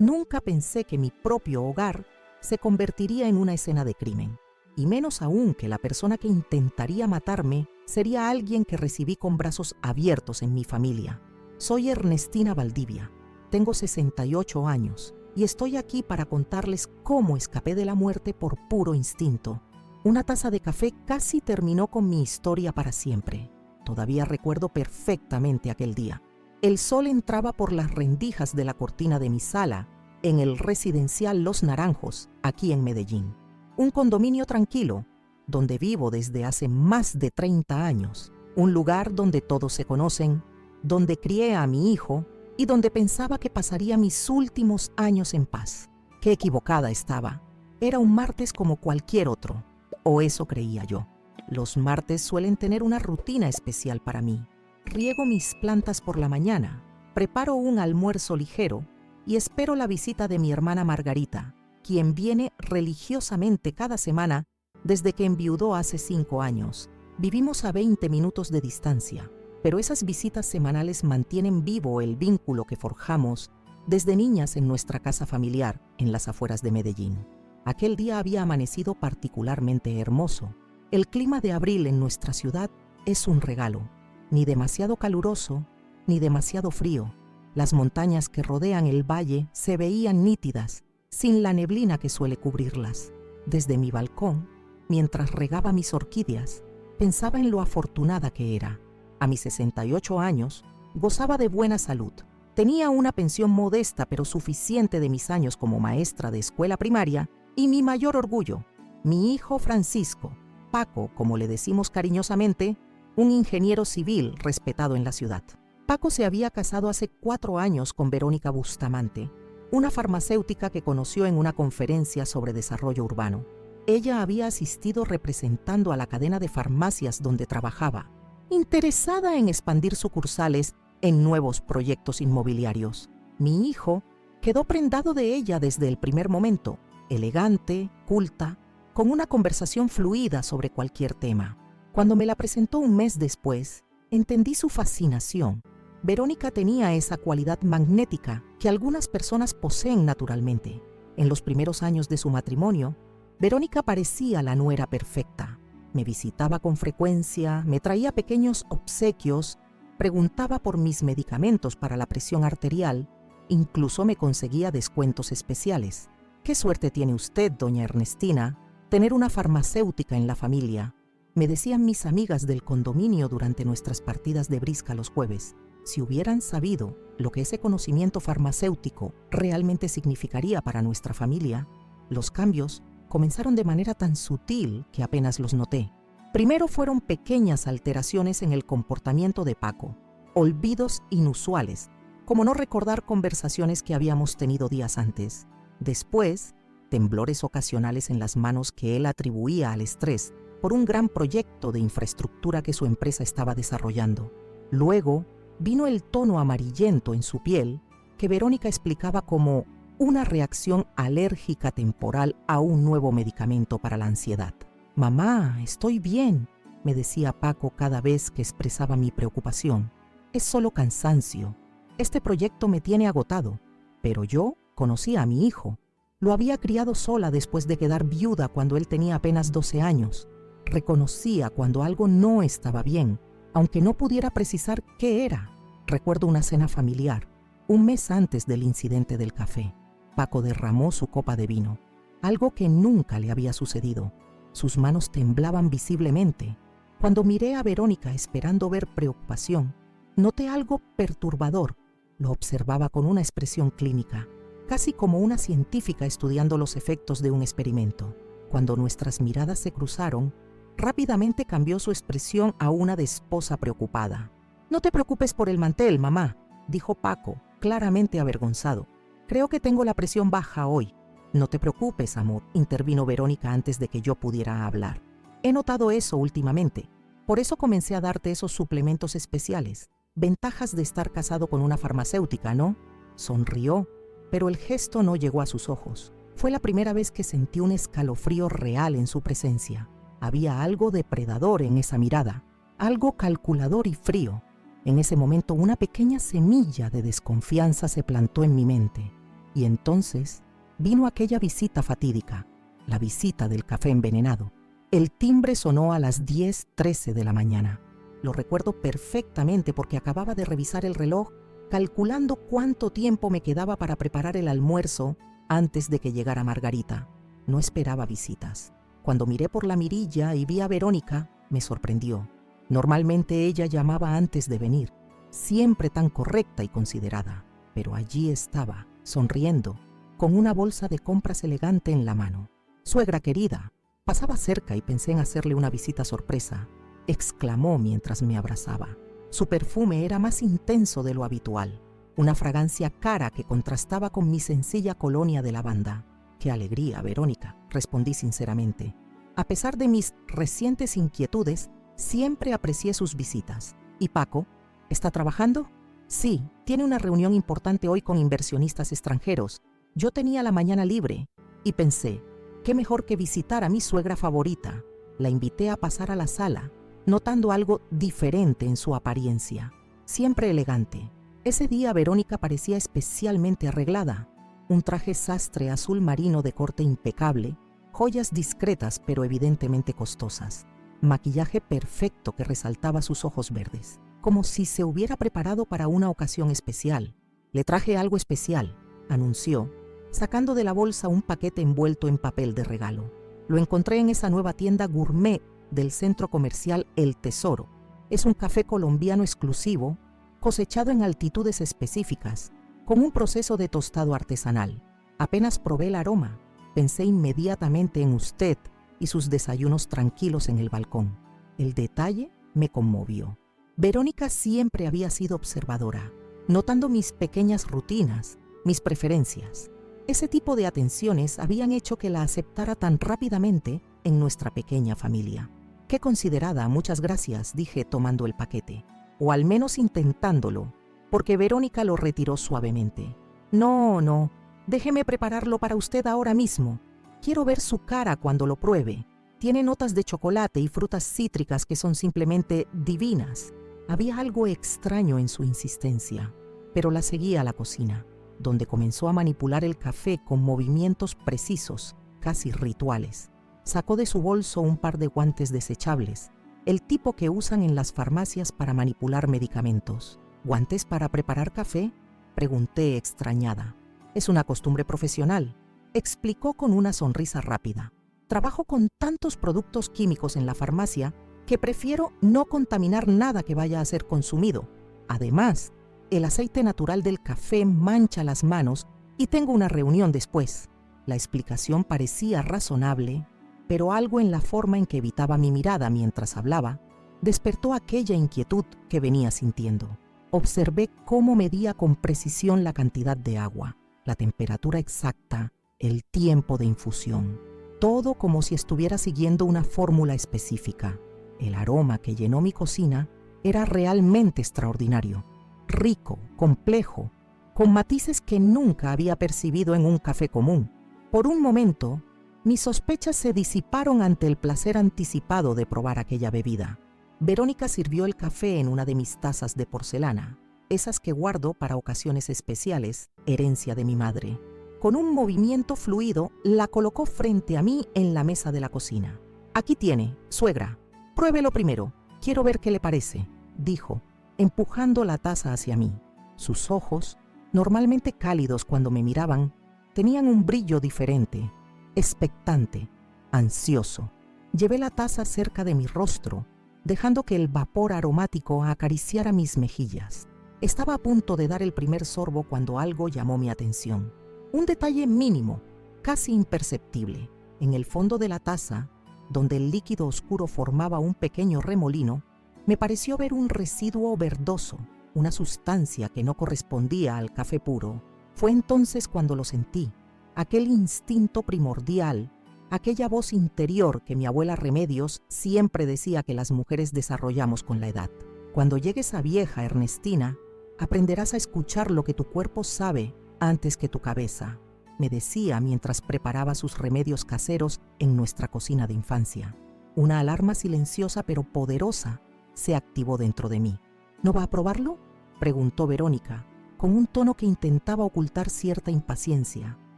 Nunca pensé que mi propio hogar se convertiría en una escena de crimen, y menos aún que la persona que intentaría matarme sería alguien que recibí con brazos abiertos en mi familia. Soy Ernestina Valdivia, tengo 68 años y estoy aquí para contarles cómo escapé de la muerte por puro instinto. Una taza de café casi terminó con mi historia para siempre. Todavía recuerdo perfectamente aquel día. El sol entraba por las rendijas de la cortina de mi sala en el residencial Los Naranjos, aquí en Medellín. Un condominio tranquilo, donde vivo desde hace más de 30 años. Un lugar donde todos se conocen, donde crié a mi hijo y donde pensaba que pasaría mis últimos años en paz. Qué equivocada estaba. Era un martes como cualquier otro, o eso creía yo. Los martes suelen tener una rutina especial para mí. Riego mis plantas por la mañana, preparo un almuerzo ligero y espero la visita de mi hermana Margarita, quien viene religiosamente cada semana desde que enviudó hace 5 años. Vivimos a 20 minutos de distancia, pero esas visitas semanales mantienen vivo el vínculo que forjamos desde niñas en nuestra casa familiar en las afueras de Medellín. Aquel día había amanecido particularmente hermoso. El clima de abril en nuestra ciudad es un regalo, ni demasiado caluroso ni demasiado frío. Las montañas que rodean el valle se veían nítidas, sin la neblina que suele cubrirlas. Desde mi balcón, mientras regaba mis orquídeas, pensaba en lo afortunada que era. A mis 68 años, gozaba de buena salud. Tenía una pensión modesta pero suficiente de mis años como maestra de escuela primaria y mi mayor orgullo, mi hijo Francisco, Paco, como le decimos cariñosamente, un ingeniero civil respetado en la ciudad. Paco se había casado hace 4 años con Verónica Bustamante, una farmacéutica que conoció en una conferencia sobre desarrollo urbano. Ella había asistido representando a la cadena de farmacias donde trabajaba, interesada en expandir sucursales en nuevos proyectos inmobiliarios. Mi hijo quedó prendado de ella desde el primer momento, elegante, culta, con una conversación fluida sobre cualquier tema. Cuando me la presentó un mes después, entendí su fascinación. Verónica tenía esa cualidad magnética que algunas personas poseen naturalmente. En los primeros años de su matrimonio, Verónica parecía la nuera perfecta. Me visitaba con frecuencia, me traía pequeños obsequios, preguntaba por mis medicamentos para la presión arterial, incluso me conseguía descuentos especiales. «Qué suerte tiene usted, doña Ernestina, tener una farmacéutica en la familia», me decían mis amigas del condominio durante nuestras partidas de brisca los jueves. Si hubieran sabido lo que ese conocimiento farmacéutico realmente significaría para nuestra familia, los cambios comenzaron de manera tan sutil que apenas los noté. Primero fueron pequeñas alteraciones en el comportamiento de Paco, olvidos inusuales, como no recordar conversaciones que habíamos tenido días antes. Después, temblores ocasionales en las manos que él atribuía al estrés por un gran proyecto de infraestructura que su empresa estaba desarrollando. Luego, vino el tono amarillento en su piel que Verónica explicaba como una reacción alérgica temporal a un nuevo medicamento para la ansiedad. «Mamá, estoy bien», me decía Paco cada vez que expresaba mi preocupación. «Es solo cansancio. Este proyecto me tiene agotado». Pero yo conocía a mi hijo. Lo había criado sola después de quedar viuda cuando él tenía apenas 12 años. Reconocía cuando algo no estaba bien, aunque no pudiera precisar qué era. Recuerdo una cena familiar, un mes antes del incidente del café. Paco derramó su copa de vino, algo que nunca le había sucedido. Sus manos temblaban visiblemente. Cuando miré a Verónica esperando ver preocupación, noté algo perturbador. Lo observaba con una expresión clínica, casi como una científica estudiando los efectos de un experimento. Cuando nuestras miradas se cruzaron, rápidamente cambió su expresión a una de esposa preocupada. «No te preocupes por el mantel, mamá», dijo Paco, claramente avergonzado. «Creo que tengo la presión baja hoy». «No te preocupes, amor», intervino Verónica antes de que yo pudiera hablar. «He notado eso últimamente. Por eso comencé a darte esos suplementos especiales. Ventajas de estar casado con una farmacéutica, ¿no?». Sonrió, pero el gesto no llegó a sus ojos. Fue la primera vez que sentí un escalofrío real en su presencia. Había algo depredador en esa mirada, algo calculador y frío. En ese momento una pequeña semilla de desconfianza se plantó en mi mente. Y entonces vino aquella visita fatídica, la visita del café envenenado. El timbre sonó a las 10:13 de la mañana. Lo recuerdo perfectamente porque acababa de revisar el reloj, calculando cuánto tiempo me quedaba para preparar el almuerzo antes de que llegara Margarita. No esperaba visitas. Cuando miré por la mirilla y vi a Verónica, me sorprendió. Normalmente ella llamaba antes de venir, siempre tan correcta y considerada. Pero allí estaba, sonriendo, con una bolsa de compras elegante en la mano. «Suegra querida», pasaba cerca y pensé en hacerle una visita sorpresa, exclamó mientras me abrazaba. Su perfume era más intenso de lo habitual, una fragancia cara que contrastaba con mi sencilla colonia de lavanda. «Qué alegría, Verónica», respondí sinceramente. A pesar de mis recientes inquietudes, siempre aprecié sus visitas. «¿Y Paco? ¿Está trabajando?» «Sí, tiene una reunión importante hoy con inversionistas extranjeros. Yo tenía la mañana libre y pensé, qué mejor que visitar a mi suegra favorita». La invité a pasar a la sala, notando algo diferente en su apariencia, siempre elegante. Ese día Verónica parecía especialmente arreglada. Un traje sastre azul marino de corte impecable, joyas discretas pero evidentemente costosas, maquillaje perfecto que resaltaba sus ojos verdes, como si se hubiera preparado para una ocasión especial. «Le traje algo especial», anunció, sacando de la bolsa un paquete envuelto en papel de regalo. Lo encontré en esa nueva tienda gourmet del centro comercial El Tesoro. Es un café colombiano exclusivo, cosechado en altitudes específicas, con un proceso de tostado artesanal. Apenas probé el aroma, pensé inmediatamente en usted y sus desayunos tranquilos en el balcón. El detalle me conmovió. Verónica siempre había sido observadora, notando mis pequeñas rutinas, mis preferencias. Ese tipo de atenciones habían hecho que la aceptara tan rápidamente en nuestra pequeña familia. «Qué considerada, muchas gracias», dije tomando el paquete, o al menos intentándolo, porque Verónica lo retiró suavemente. «No, déjeme prepararlo para usted ahora mismo. Quiero ver su cara cuando lo pruebe. Tiene notas de chocolate y frutas cítricas que son simplemente divinas». Había algo extraño en su insistencia, pero la seguí a la cocina, donde comenzó a manipular el café con movimientos precisos, casi rituales. Sacó de su bolso un par de guantes desechables, el tipo que usan en las farmacias para manipular medicamentos. «¿Guantes para preparar café?», pregunté extrañada. «Es una costumbre profesional», explicó con una sonrisa rápida. «Trabajo con tantos productos químicos en la farmacia que prefiero no contaminar nada que vaya a ser consumido. Además, el aceite natural del café mancha las manos y tengo una reunión después». La explicación parecía razonable, pero algo en la forma en que evitaba mi mirada mientras hablaba despertó aquella inquietud que venía sintiendo. Observé cómo medía con precisión la cantidad de agua, la temperatura exacta, el tiempo de infusión. Todo como si estuviera siguiendo una fórmula específica. El aroma que llenó mi cocina era realmente extraordinario, rico, complejo, con matices que nunca había percibido en un café común. Por un momento, mis sospechas se disiparon ante el placer anticipado de probar aquella bebida. Verónica sirvió el café en una de mis tazas de porcelana, esas que guardo para ocasiones especiales, herencia de mi madre. Con un movimiento fluido, la colocó frente a mí en la mesa de la cocina. «Aquí tiene, suegra. Pruébelo primero. Quiero ver qué le parece», dijo, empujando la taza hacia mí. Sus ojos, normalmente cálidos cuando me miraban, tenían un brillo diferente, expectante, ansioso. Llevé la taza cerca de mi rostro, dejando que el vapor aromático acariciara mis mejillas. Estaba a punto de dar el primer sorbo cuando algo llamó mi atención. Un detalle mínimo, casi imperceptible. En el fondo de la taza, donde el líquido oscuro formaba un pequeño remolino, me pareció ver un residuo verdoso, una sustancia que no correspondía al café puro. Fue entonces cuando lo sentí, aquel instinto primordial, aquella voz interior que mi abuela Remedios siempre decía que las mujeres desarrollamos con la edad. «Cuando llegues a vieja, Ernestina, aprenderás a escuchar lo que tu cuerpo sabe antes que tu cabeza», me decía mientras preparaba sus remedios caseros en nuestra cocina de infancia. Una alarma silenciosa pero poderosa se activó dentro de mí. «¿No va a probarlo?», preguntó Verónica, con un tono que intentaba ocultar cierta impaciencia.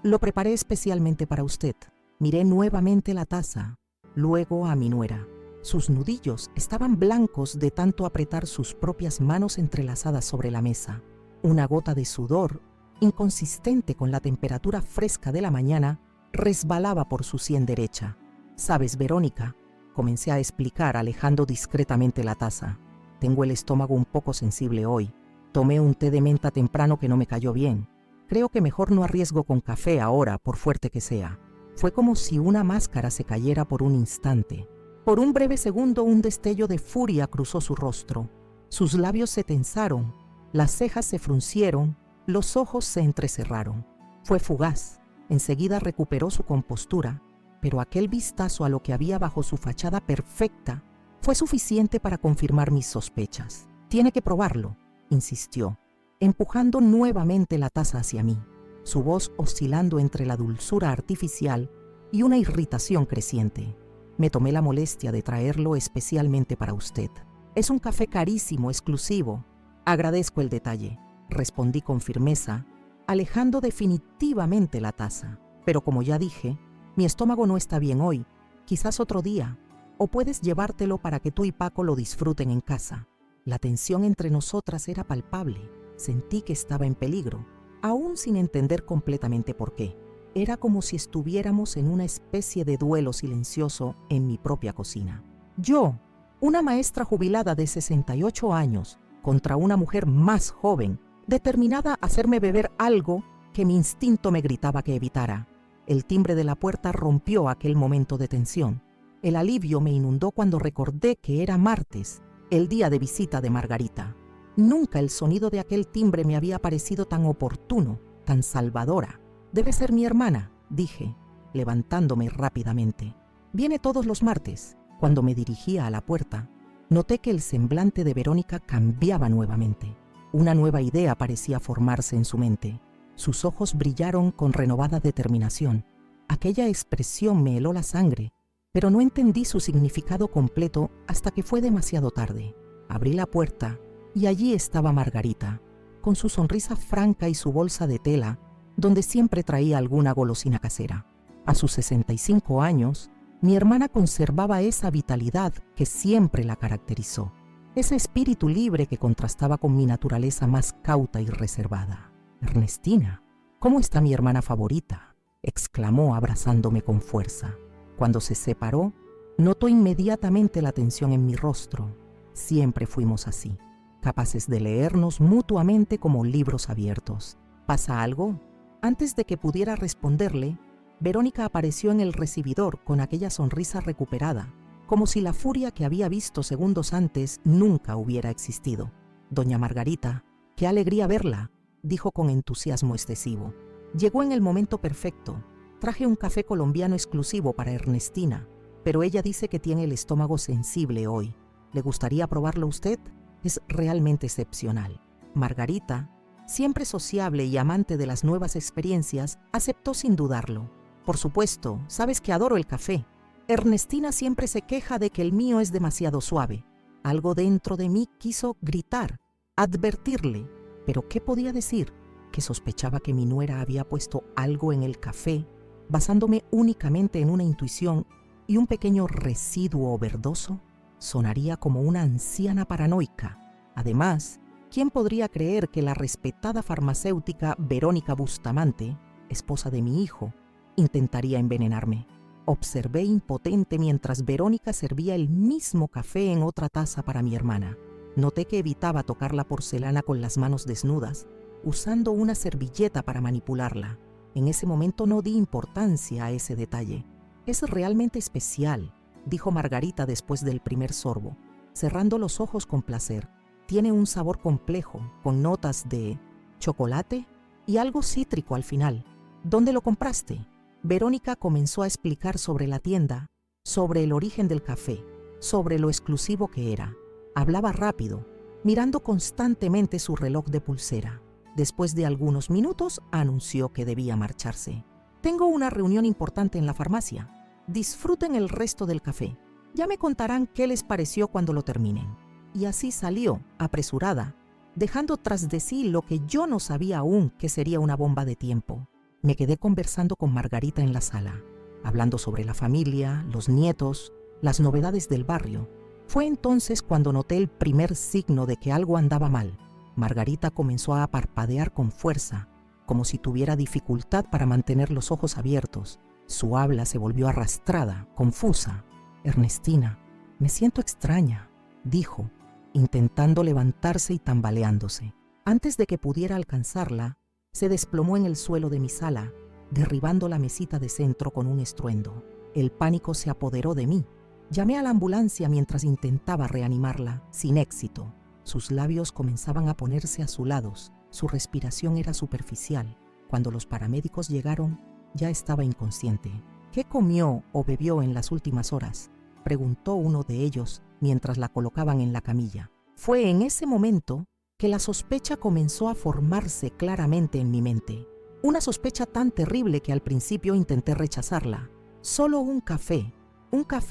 Lo preparé especialmente para usted. Miré nuevamente la taza, luego a mi nuera. Sus nudillos estaban blancos de tanto apretar sus propias manos entrelazadas sobre la mesa. Una gota de sudor, inconsistente con la temperatura fresca de la mañana, resbalaba por su sien derecha. «Sabes, Verónica», comencé a explicar alejando discretamente la taza, «tengo el estómago un poco sensible hoy. Tomé un té de menta temprano que no me cayó bien. Creo que mejor no arriesgo con café ahora, por fuerte que sea». Fue como si una máscara se cayera por un instante. Por un breve segundo un destello de furia cruzó su rostro. Sus labios se tensaron, las cejas se fruncieron, los ojos se entrecerraron. Fue fugaz. Enseguida recuperó su compostura, pero aquel vistazo a lo que había bajo su fachada perfecta fue suficiente para confirmar mis sospechas. «Tiene que probarlo», insistió, empujando nuevamente la taza hacia mí, su voz oscilando entre la dulzura artificial y una irritación creciente. «Me tomé la molestia de traerlo especialmente para usted. Es un café carísimo, exclusivo. Agradezco el detalle», respondí con firmeza, alejando definitivamente la taza. «Pero como ya dije, mi estómago no está bien hoy. Quizás otro día. O puedes llevártelo para que tú y Paco lo disfruten en casa». La tensión entre nosotras era palpable. Sentí que estaba en peligro, aún sin entender completamente por qué. Era como si estuviéramos en una especie de duelo silencioso en mi propia cocina. Yo, una maestra jubilada de 68 años, contra una mujer más joven, determinada a hacerme beber algo que mi instinto me gritaba que evitara. El timbre de la puerta rompió aquel momento de tensión. El alivio me inundó cuando recordé que era martes, el día de visita de Margarita. Nunca el sonido de aquel timbre me había parecido tan oportuno, tan salvadora. «Debe ser mi hermana», dije, levantándome rápidamente. «Viene todos los martes». Cuando me dirigía a la puerta, noté que el semblante de Verónica cambiaba nuevamente. Una nueva idea parecía formarse en su mente. Sus ojos brillaron con renovada determinación. Aquella expresión me heló la sangre, pero no entendí su significado completo hasta que fue demasiado tarde. Abrí la puerta y allí estaba Margarita, con su sonrisa franca y su bolsa de tela, donde siempre traía alguna golosina casera. A sus 65 años, mi hermana conservaba esa vitalidad que siempre la caracterizó, ese espíritu libre que contrastaba con mi naturaleza más cauta y reservada. «Ernestina, ¿cómo está mi hermana favorita?», exclamó abrazándome con fuerza. Cuando se separó, notó inmediatamente la tensión en mi rostro. Siempre fuimos así, capaces de leernos mutuamente como libros abiertos. «¿Pasa algo?». Antes de que pudiera responderle, Verónica apareció en el recibidor con aquella sonrisa recuperada, como si la furia que había visto segundos antes nunca hubiera existido. «Doña Margarita, qué alegría verla», dijo con entusiasmo excesivo. «Llegó en el momento perfecto. Traje un café colombiano exclusivo para Ernestina, pero ella dice que tiene el estómago sensible hoy. ¿Le gustaría probarlo usted? Es realmente excepcional». Margarita, siempre sociable y amante de las nuevas experiencias, aceptó sin dudarlo. «Por supuesto, sabes que adoro el café. Ernestina siempre se queja de que el mío es demasiado suave». Algo dentro de mí quiso gritar, advertirle, pero ¿qué podía decir? ¿Que sospechaba que mi nuera había puesto algo en el café, basándome únicamente en una intuición y un pequeño residuo verdoso? Sonaría como una anciana paranoica. Además, ¿quién podría creer que la respetada farmacéutica Verónica Bustamante, esposa de mi hijo, intentaría envenenarme? Observé impotente mientras Verónica servía el mismo café en otra taza para mi hermana. Noté que evitaba tocar la porcelana con las manos desnudas, usando una servilleta para manipularla. En ese momento no di importancia a ese detalle. «Es realmente especial», dijo Margarita después del primer sorbo, cerrando los ojos con placer. «Tiene un sabor complejo, con notas de chocolate y algo cítrico al final. ¿Dónde lo compraste?». Verónica comenzó a explicar sobre la tienda, sobre el origen del café, sobre lo exclusivo que era. Hablaba rápido, mirando constantemente su reloj de pulsera. Después de algunos minutos, anunció que debía marcharse. «Tengo una reunión importante en la farmacia. Disfruten el resto del café. Ya me contarán qué les pareció cuando lo terminen». Y así salió, apresurada, dejando tras de sí lo que yo no sabía aún que sería una bomba de tiempo. Me quedé conversando con Margarita en la sala, hablando sobre la familia, los nietos, las novedades del barrio. Fue entonces cuando noté el primer signo de que algo andaba mal. Margarita comenzó a parpadear con fuerza, como si tuviera dificultad para mantener los ojos abiertos. Su habla se volvió arrastrada, confusa. «Ernestina, me siento extraña», dijo, intentando levantarse y tambaleándose. Antes de que pudiera alcanzarla, se desplomó en el suelo de mi sala, derribando la mesita de centro con un estruendo. El pánico se apoderó de mí. Llamé a la ambulancia mientras intentaba reanimarla, sin éxito. Sus labios comenzaban a ponerse azulados, su respiración era superficial. Cuando los paramédicos llegaron, ya estaba inconsciente. «¿Qué comió o bebió en las últimas horas?», preguntó uno de ellos mientras la colocaban en la camilla. Fue en ese momento que la sospecha comenzó a formarse claramente en mi mente. Una sospecha tan terrible que al principio intenté rechazarla. «Solo un café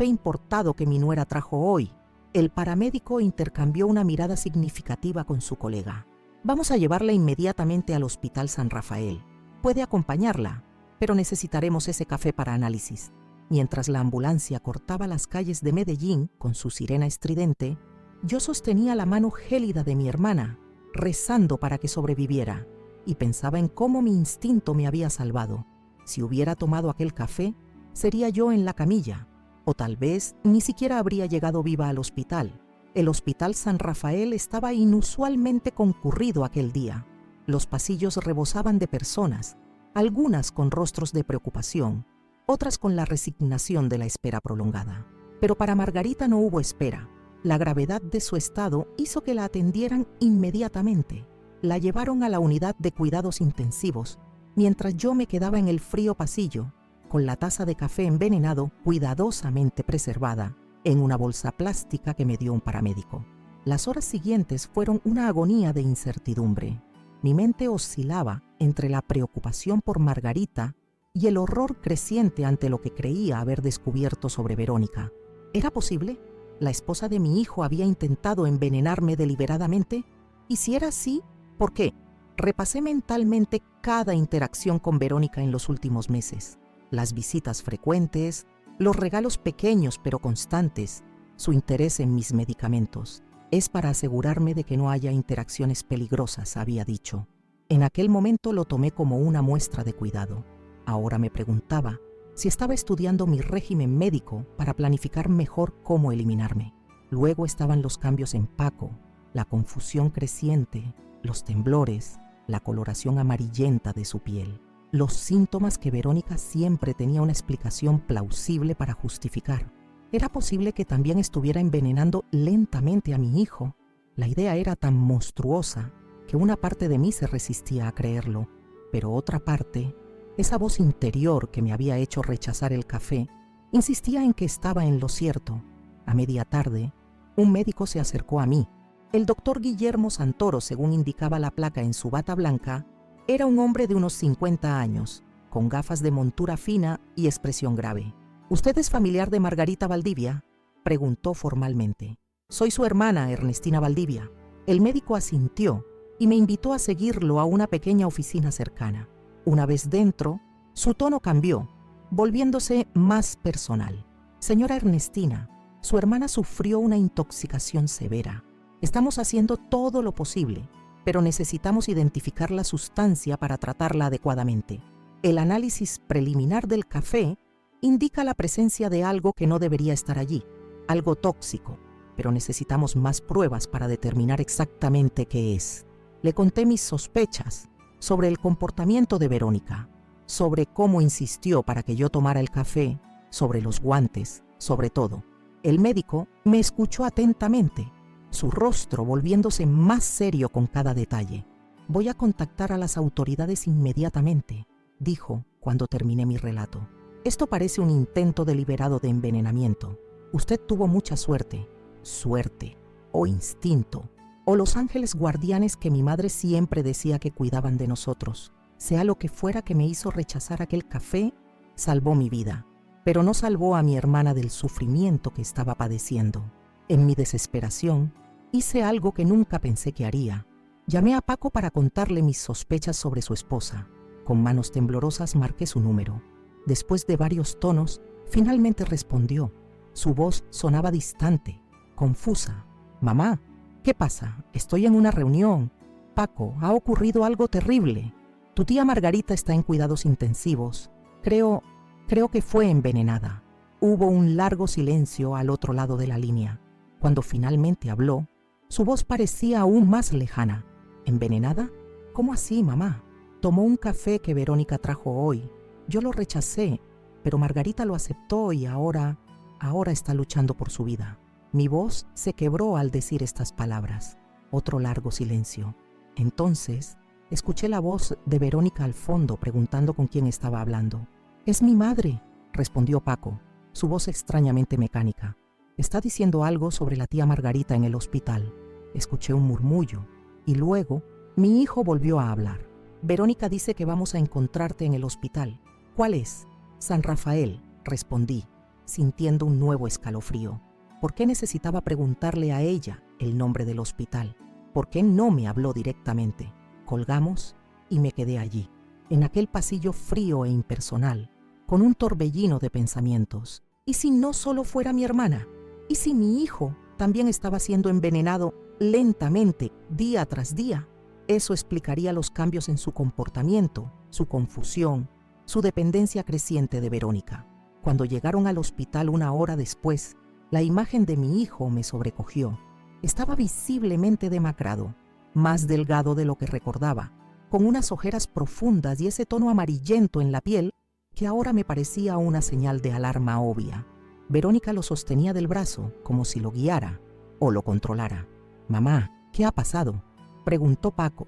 importado que mi nuera trajo hoy». El paramédico intercambió una mirada significativa con su colega. «Vamos a llevarla inmediatamente al Hospital San Rafael. Puede acompañarla, pero necesitaremos ese café para análisis». Mientras la ambulancia cortaba las calles de Medellín con su sirena estridente, yo sostenía la mano gélida de mi hermana, rezando para que sobreviviera, y pensaba en cómo mi instinto me había salvado. Si hubiera tomado aquel café, sería yo en la camilla, o tal vez ni siquiera habría llegado viva al hospital. El Hospital San Rafael estaba inusualmente concurrido aquel día. Los pasillos rebosaban de personas, algunas con rostros de preocupación, otras con la resignación de la espera prolongada. Pero para Margarita no hubo espera. La gravedad de su estado hizo que la atendieran inmediatamente. La llevaron a la unidad de cuidados intensivos, mientras yo me quedaba en el frío pasillo, con la taza de café envenenado cuidadosamente preservada en una bolsa plástica que me dio un paramédico. Las horas siguientes fueron una agonía de incertidumbre. Mi mente oscilaba entre la preocupación por Margarita y el horror creciente ante lo que creía haber descubierto sobre Verónica. ¿Era posible? ¿La esposa de mi hijo había intentado envenenarme deliberadamente? Y si era así, ¿por qué? Repasé mentalmente cada interacción con Verónica en los últimos meses. Las visitas frecuentes, los regalos pequeños pero constantes, su interés en mis medicamentos. «Es para asegurarme de que no haya interacciones peligrosas», había dicho. En aquel momento lo tomé como una muestra de cuidado. Ahora me preguntaba si estaba estudiando mi régimen médico para planificar mejor cómo eliminarme. Luego estaban los cambios en Paco, la confusión creciente, los temblores, la coloración amarillenta de su piel, los síntomas que Verónica siempre tenía una explicación plausible para justificar. ¿Era posible que también estuviera envenenando lentamente a mi hijo? La idea era tan monstruosa que una parte de mí se resistía a creerlo, pero otra parte, esa voz interior que me había hecho rechazar el café, insistía en que estaba en lo cierto. A media tarde, un médico se acercó a mí. El doctor Guillermo Santoro, según indicaba la placa en su bata blanca, era un hombre de unos 50 años, con gafas de montura fina y expresión grave. «¿Usted es familiar de Margarita Valdivia?», preguntó formalmente. «Soy su hermana, Ernestina Valdivia». El médico asintió y me invitó a seguirlo a una pequeña oficina cercana. Una vez dentro, su tono cambió, volviéndose más personal. «Señora Ernestina, su hermana sufrió una intoxicación severa. Estamos haciendo todo lo posible, pero necesitamos identificar la sustancia para tratarla adecuadamente. El análisis preliminar del café indica la presencia de algo que no debería estar allí, algo tóxico, pero necesitamos más pruebas para determinar exactamente qué es». Le conté mis sospechas sobre el comportamiento de Verónica, sobre cómo insistió para que yo tomara el café, sobre los guantes, sobre todo. El médico me escuchó atentamente, su rostro volviéndose más serio con cada detalle. «Voy a contactar a las autoridades inmediatamente», dijo cuando terminé mi relato. «Esto parece un intento deliberado de envenenamiento. Usted tuvo mucha suerte, o instinto, o los ángeles guardianes que mi madre siempre decía que cuidaban de nosotros. Sea lo que fuera que me hizo rechazar aquel café, salvó mi vida, pero no salvó a mi hermana del sufrimiento que estaba padeciendo. En mi desesperación, hice algo que nunca pensé que haría. Llamé a Paco para contarle mis sospechas sobre su esposa. Con manos temblorosas marqué su número. Después de varios tonos, finalmente respondió. Su voz sonaba distante, confusa. «Mamá, ¿qué pasa? Estoy en una reunión. Paco, ha ocurrido algo terrible. Tu tía Margarita está en cuidados intensivos. Creo que fue envenenada». Hubo un largo silencio al otro lado de la línea. Cuando finalmente habló, su voz parecía aún más lejana. ¿Envenenada? ¿Cómo así, mamá? Tomó un café que Verónica trajo hoy. Yo lo rechacé, pero Margarita lo aceptó y ahora está luchando por su vida. Mi voz se quebró al decir estas palabras. Otro largo silencio. Entonces, escuché la voz de Verónica al fondo preguntando con quién estaba hablando. «Es mi madre», respondió Paco, su voz extrañamente mecánica. «Está diciendo algo sobre la tía Margarita en el hospital». Escuché un murmullo y luego mi hijo volvió a hablar. «Verónica dice que vamos a encontrarte en el hospital». «¿Cuál es?» «San Rafael», respondí, sintiendo un nuevo escalofrío. ¿Por qué necesitaba preguntarle a ella el nombre del hospital? ¿Por qué no me habló directamente? Colgamos y me quedé allí, en aquel pasillo frío e impersonal, con un torbellino de pensamientos. ¿Y si no solo fuera mi hermana? ¿Y si mi hijo también estaba siendo envenenado lentamente, día tras día? Eso explicaría los cambios en su comportamiento, su confusión, su dependencia creciente de Verónica. Cuando llegaron al hospital una hora después, la imagen de mi hijo me sobrecogió. Estaba visiblemente demacrado, más delgado de lo que recordaba, con unas ojeras profundas y ese tono amarillento en la piel que ahora me parecía una señal de alarma obvia. Verónica lo sostenía del brazo como si lo guiara o lo controlara. «Mamá, ¿qué ha pasado?», preguntó Paco,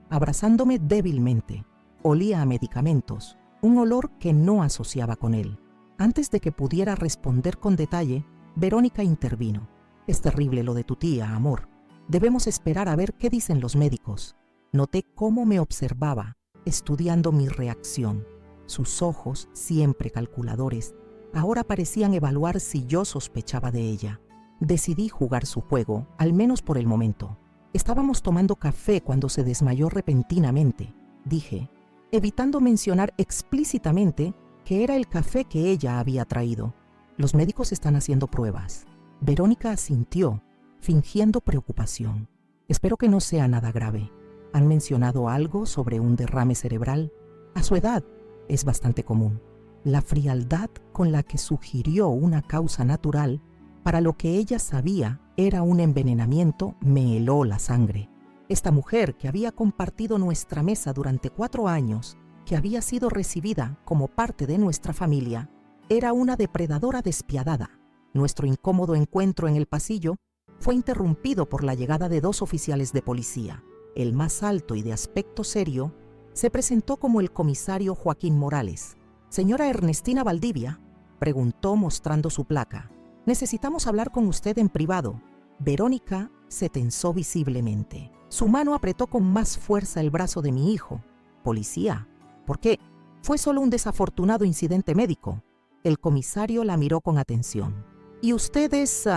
abrazándome débilmente. Olía a medicamentos, un olor que no asociaba con él. Antes de que pudiera responder con detalle, Verónica intervino. «Es terrible lo de tu tía, amor. Debemos esperar a ver qué dicen los médicos». Noté cómo me observaba, estudiando mi reacción. Sus ojos, siempre calculadores, ahora parecían evaluar si yo sospechaba de ella. Decidí jugar su juego, al menos por el momento. Estábamos tomando café cuando se desmayó repentinamente, dije, evitando mencionar explícitamente que era el café que ella había traído. «Los médicos están haciendo pruebas». Verónica asintió, fingiendo preocupación. «Espero que no sea nada grave. ¿Han mencionado algo sobre un derrame cerebral? A su edad es bastante común». La frialdad con la que sugirió una causa natural para lo que ella sabía era un envenenamiento me heló la sangre. Esta mujer que había compartido nuestra mesa durante 4 años, que había sido recibida como parte de nuestra familia, era una depredadora despiadada. Nuestro incómodo encuentro en el pasillo fue interrumpido por la llegada de 2 oficiales de policía. El más alto y de aspecto serio se presentó como el comisario Joaquín Morales. «Señora Ernestina Valdivia», preguntó mostrando su placa. «Necesitamos hablar con usted en privado». Verónica se tensó visiblemente. Su mano apretó con más fuerza el brazo de mi hijo. «¿Policía? ¿Por qué? Fue solo un desafortunado incidente médico». El comisario la miró con atención. «¿Y usted es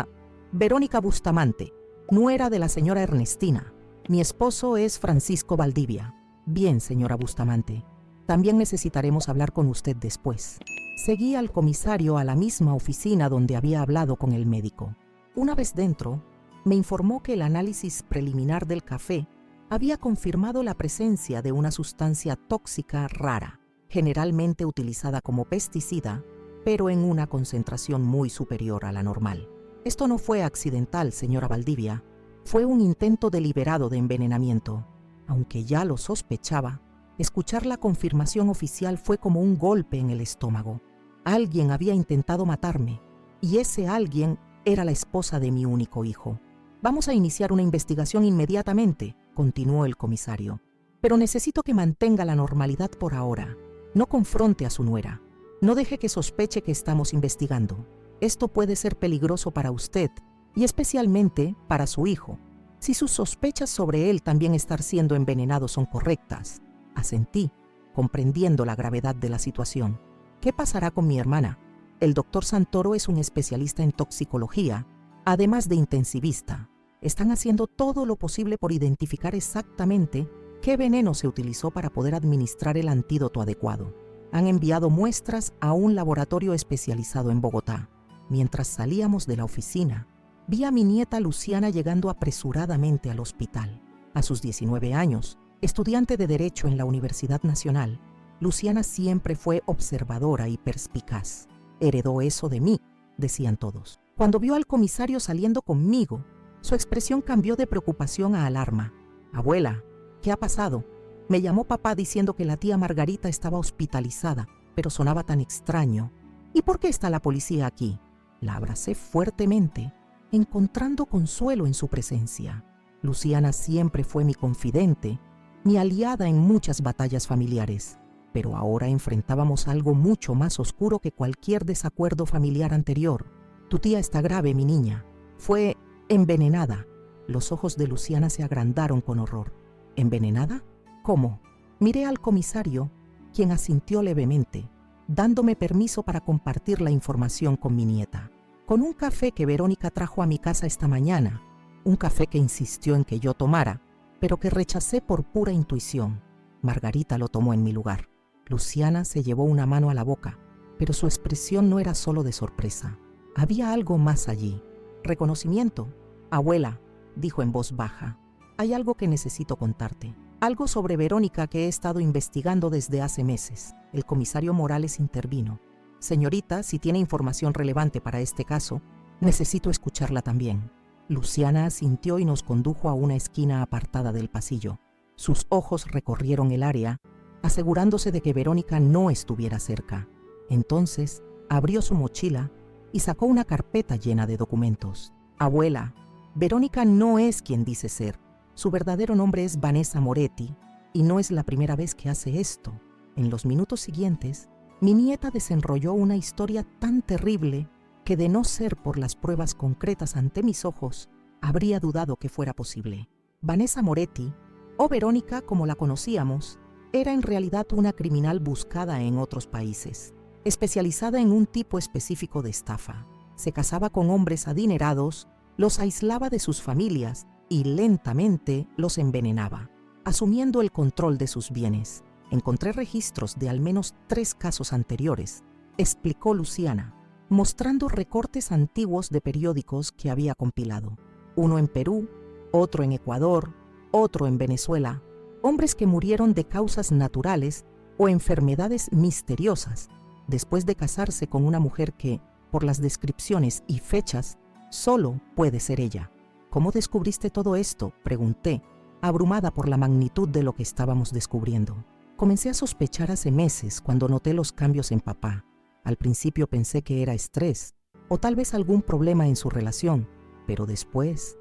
Verónica Bustamante, nuera de la señora Ernestina? Mi esposo es Francisco Valdivia». «Bien, señora Bustamante. También necesitaremos hablar con usted después». Seguí al comisario a la misma oficina donde había hablado con el médico. Una vez dentro, me informó que el análisis preliminar del café había confirmado la presencia de una sustancia tóxica rara, generalmente utilizada como pesticida, pero en una concentración muy superior a la normal. «Esto no fue accidental, señora Valdivia. Fue un intento deliberado de envenenamiento». Aunque ya lo sospechaba, escuchar la confirmación oficial fue como un golpe en el estómago. Alguien había intentado matarme, y ese alguien era la esposa de mi único hijo. «Vamos a iniciar una investigación inmediatamente», continuó el comisario. «Pero necesito que mantenga la normalidad por ahora. No confronte a su nuera. No deje que sospeche que estamos investigando. Esto puede ser peligroso para usted y especialmente para su hijo. Si sus sospechas sobre él también estar siendo envenenado son correctas». Asentí, comprendiendo la gravedad de la situación. «¿Qué pasará con mi hermana? El doctor Santoro es un especialista en toxicología, además de intensivista. Están haciendo todo lo posible por identificar exactamente qué veneno se utilizó para poder administrar el antídoto adecuado. Han enviado muestras a un laboratorio especializado en Bogotá. Mientras salíamos de la oficina, vi a mi nieta Luciana llegando apresuradamente al hospital. A sus 19 años, estudiante de Derecho en la Universidad Nacional, Luciana siempre fue observadora y perspicaz. Heredó eso de mí, decían todos. Cuando vio al comisario saliendo conmigo, su expresión cambió de preocupación a alarma. Abuela, ¿qué ha pasado? Me llamó papá diciendo que la tía Margarita estaba hospitalizada, pero sonaba tan extraño. ¿Y por qué está la policía aquí? La abracé fuertemente, encontrando consuelo en su presencia. Luciana siempre fue mi confidente, mi aliada en muchas batallas familiares, pero ahora enfrentábamos algo mucho más oscuro que cualquier desacuerdo familiar anterior. Tu tía está grave, mi niña. Fue envenenada. Los ojos de Luciana se agrandaron con horror. ¿Envenenada? ¿Cómo? Miré al comisario, quien asintió levemente, dándome permiso para compartir la información con mi nieta. Con un café que Verónica trajo a mi casa esta mañana, un café que insistió en que yo tomara, pero que rechacé por pura intuición. Margarita lo tomó en mi lugar. Luciana se llevó una mano a la boca, pero su expresión no era solo de sorpresa. Había algo más allí. Reconocimiento. Abuela, dijo en voz baja, hay algo que necesito contarte. Algo sobre Verónica que he estado investigando desde hace meses. El comisario Morales intervino. Señorita, si tiene información relevante para este caso, necesito escucharla también. Luciana asintió y nos condujo a una esquina apartada del pasillo. Sus ojos recorrieron el área, asegurándose de que Verónica no estuviera cerca. Entonces, abrió su mochila y sacó una carpeta llena de documentos. Abuela, Verónica no es quien dice ser. Su verdadero nombre es Vanessa Moretti, y no es la primera vez que hace esto. En los minutos siguientes, mi nieta desenrolló una historia tan terrible que, de no ser por las pruebas concretas ante mis ojos, habría dudado que fuera posible. Vanessa Moretti, o Verónica como la conocíamos, era en realidad una criminal buscada en otros países, especializada en un tipo específico de estafa. Se casaba con hombres adinerados, los aislaba de sus familias y lentamente los envenenaba, asumiendo el control de sus bienes. Encontré registros de al menos 3 casos anteriores, explicó Luciana, mostrando recortes antiguos de periódicos que había compilado. Uno en Perú, otro en Ecuador, otro en Venezuela. Hombres que murieron de causas naturales o enfermedades misteriosas después de casarse con una mujer que, por las descripciones y fechas, solo puede ser ella. ¿Cómo descubriste todo esto?, pregunté, abrumada por la magnitud de lo que estábamos descubriendo. Comencé a sospechar hace meses cuando noté los cambios en papá. Al principio pensé que era estrés o tal vez algún problema en su relación, pero después